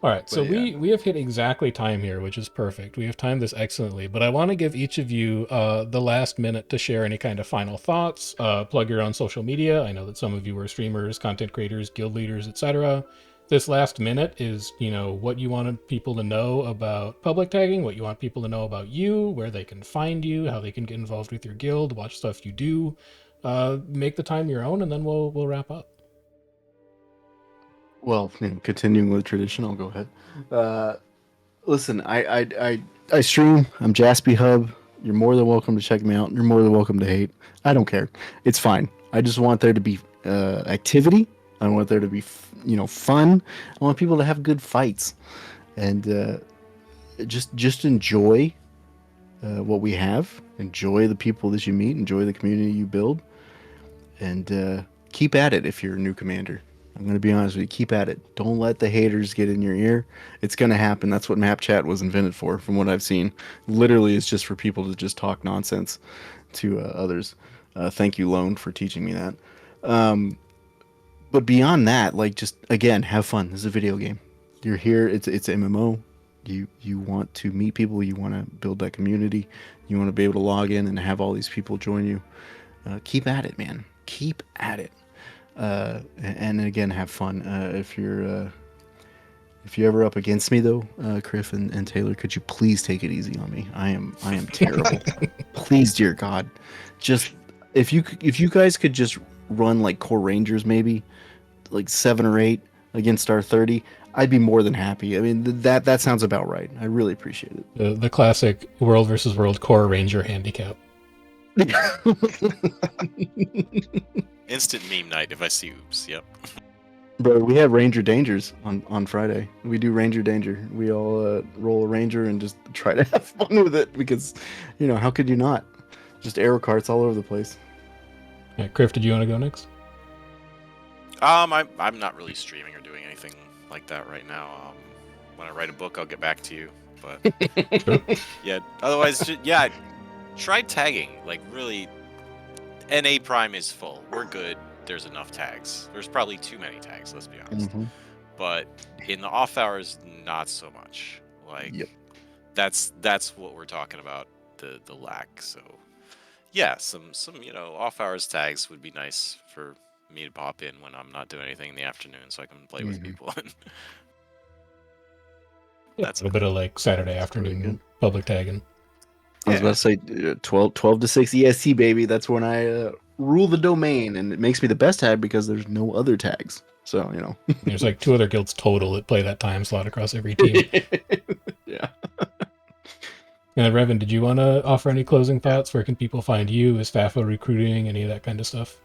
All right, so we have hit exactly time here, which is perfect. We have timed this excellently, but I want to give each of you the last minute to share any kind of final thoughts, plug your own social media. I know that some of you are streamers, content creators, guild leaders, etc. This last minute is, what you wanted people to know about public tagging, what you want people to know about you, where they can find you, how they can get involved with your guild, watch stuff you do. Make the time your own, and then we'll wrap up. Well, continuing with tradition, I'll go ahead. Listen, I stream. I'm Jaspy Hub. You're more than welcome to check me out. You're more than welcome to hate. I don't care. It's fine. I just want there to be activity. I want there to be, fun. I want people to have good fights, and just enjoy what we have. Enjoy the people that you meet. Enjoy the community you build, and keep at it. If you're a new commander, I'm going to be honest with you. Keep at it. Don't let the haters get in your ear. It's going to happen. That's what map chat was invented for, from what I've seen. Literally, it's just for people to just talk nonsense to others. Thank you, Lone, for teaching me that. But beyond that, like, just, again, have fun. This is a video game. You're here. It's MMO. You want to meet people. You want to build that community. You want to be able to log in and have all these people join you. Keep at it, man. Keep at it. And again, have fun. If you're ever up against me, though, Criff and Taylor, could you please take it easy on me? I am terrible. Please, dear God, just if you guys could just run like core rangers, maybe like 7 or 8 against our 30, I'd be more than happy. I mean, that sounds about right. I really appreciate it. The classic world versus world core ranger handicap. Instant meme night if I see oops. Yep. Bro, we have Ranger Dangers on Friday. We do Ranger Danger. We all roll a Ranger and just try to have fun with it, because, how could you not? Just arrow carts all over the place. Yeah, Criff, did you want to go next? I'm not really streaming or doing anything like that right now. When I write a book, I'll get back to you. But yeah, otherwise, Try tagging. Like, really, NA Prime is full. We're good. There's enough tags. There's probably too many tags, let's be honest. Mm-hmm. But in the off hours, not so much. Like, Yep. that's what we're talking about, the lack. So yeah, some off hours tags would be nice for me to pop in when I'm not doing anything in the afternoon, so I can play with Mhm. people. Yeah, That's a little bit of like Saturday That's pretty afternoon good. public tagging. I was about to say 12 to 6 EST, baby. That's when I rule the domain, and it makes me the best tag because there's no other tags. So, you know. There's like 2 other guilds total that play that time slot across every team. Yeah. Revan, did you want to offer any closing thoughts? Where can people find you? Is FAFO recruiting? Any of that kind of stuff?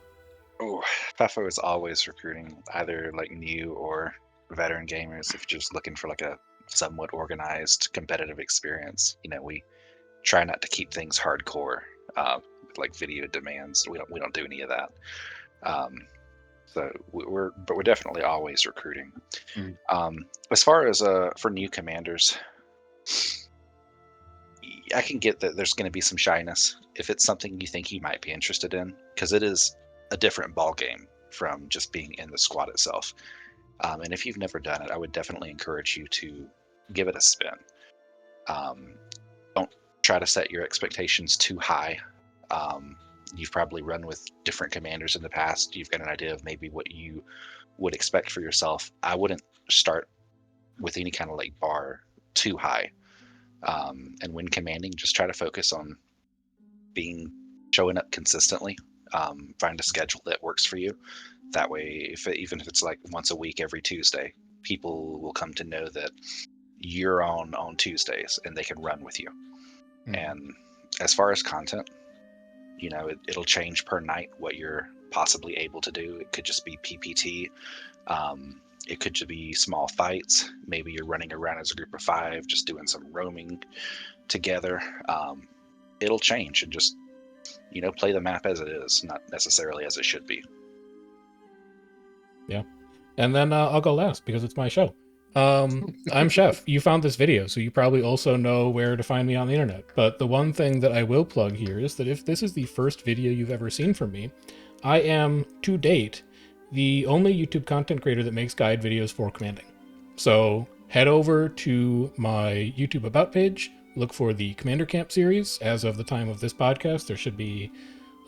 Oh, FAFO is always recruiting either like new or veteran gamers. If you're just looking for like a somewhat organized competitive experience, we try not to keep things hardcore, like video demands. We don't do any of that. So we're definitely always recruiting. As far as for new commanders, I can get that there's going to be some shyness if it's something you think you might be interested in, because it is a different ball game from just being in the squad itself. And if you've never done it, I would definitely encourage you to give it a spin. Don't try to set your expectations too high. You've probably run with different commanders in the past. You've got an idea of maybe what you would expect for yourself. I wouldn't start with any kind of like bar too high. And when commanding, just try to focus on showing up consistently. Find a schedule that works for you. That way, even if it's like once a week, every Tuesday, people will come to know that you're on Tuesdays and they can run with you. And as far as content, it'll change per night what you're possibly able to do. It could just be PPT. It could just be small fights. Maybe you're running around as a group of 5, just doing some roaming together. It'll change, and just, play the map as it is, not necessarily as it should be. Yeah. And then I'll go last because it's my show. I'm Chef. You found this video, so you probably also know where to find me on the internet. But the one thing that I will plug here is that if this is the first video you've ever seen from me, I am, to date, the only YouTube content creator that makes guide videos for commanding. So head over to my YouTube About page, look for the Commander Camp series. As of the time of this podcast, there should be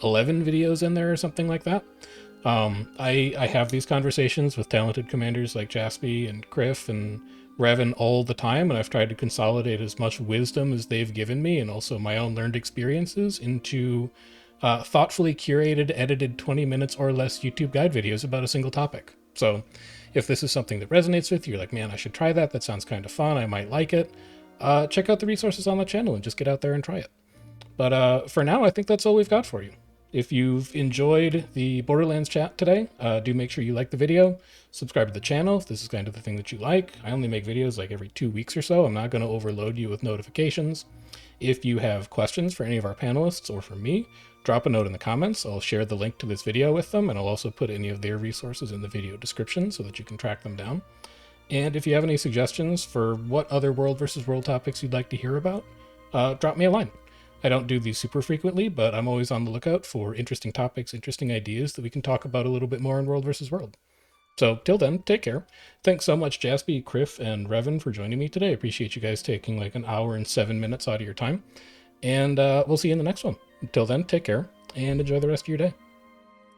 11 videos in there or something like that. I have these conversations with talented commanders like Jaspy and Criff and Revan all the time, and I've tried to consolidate as much wisdom as they've given me and also my own learned experiences into thoughtfully curated, edited 20 minutes or less YouTube guide videos about a single topic. So if this is something that resonates with you, you're like, man, I should try that. That sounds kind of fun. I might like it. Check out the resources on the channel and just get out there and try it. But for now, I think that's all we've got for you. If you've enjoyed the Borderlands chat today, do make sure you like the video, subscribe to the channel if this is kind of the thing that you like. I only make videos like every 2 weeks or so. I'm not going to overload you with notifications. If you have questions for any of our panelists or for me, drop a note in the comments. I'll share the link to this video with them, and I'll also put any of their resources in the video description so that you can track them down. And if you have any suggestions for what other World versus World topics you'd like to hear about, drop me a line. I don't do these super frequently, but I'm always on the lookout for interesting topics, interesting ideas that we can talk about a little bit more in World vs. World. So till then, take care. Thanks so much, Jaspy, Criff, and Revan for joining me today. I appreciate you guys taking like an hour and 7 minutes out of your time. And we'll see you in the next one. Until then, take care and enjoy the rest of your day.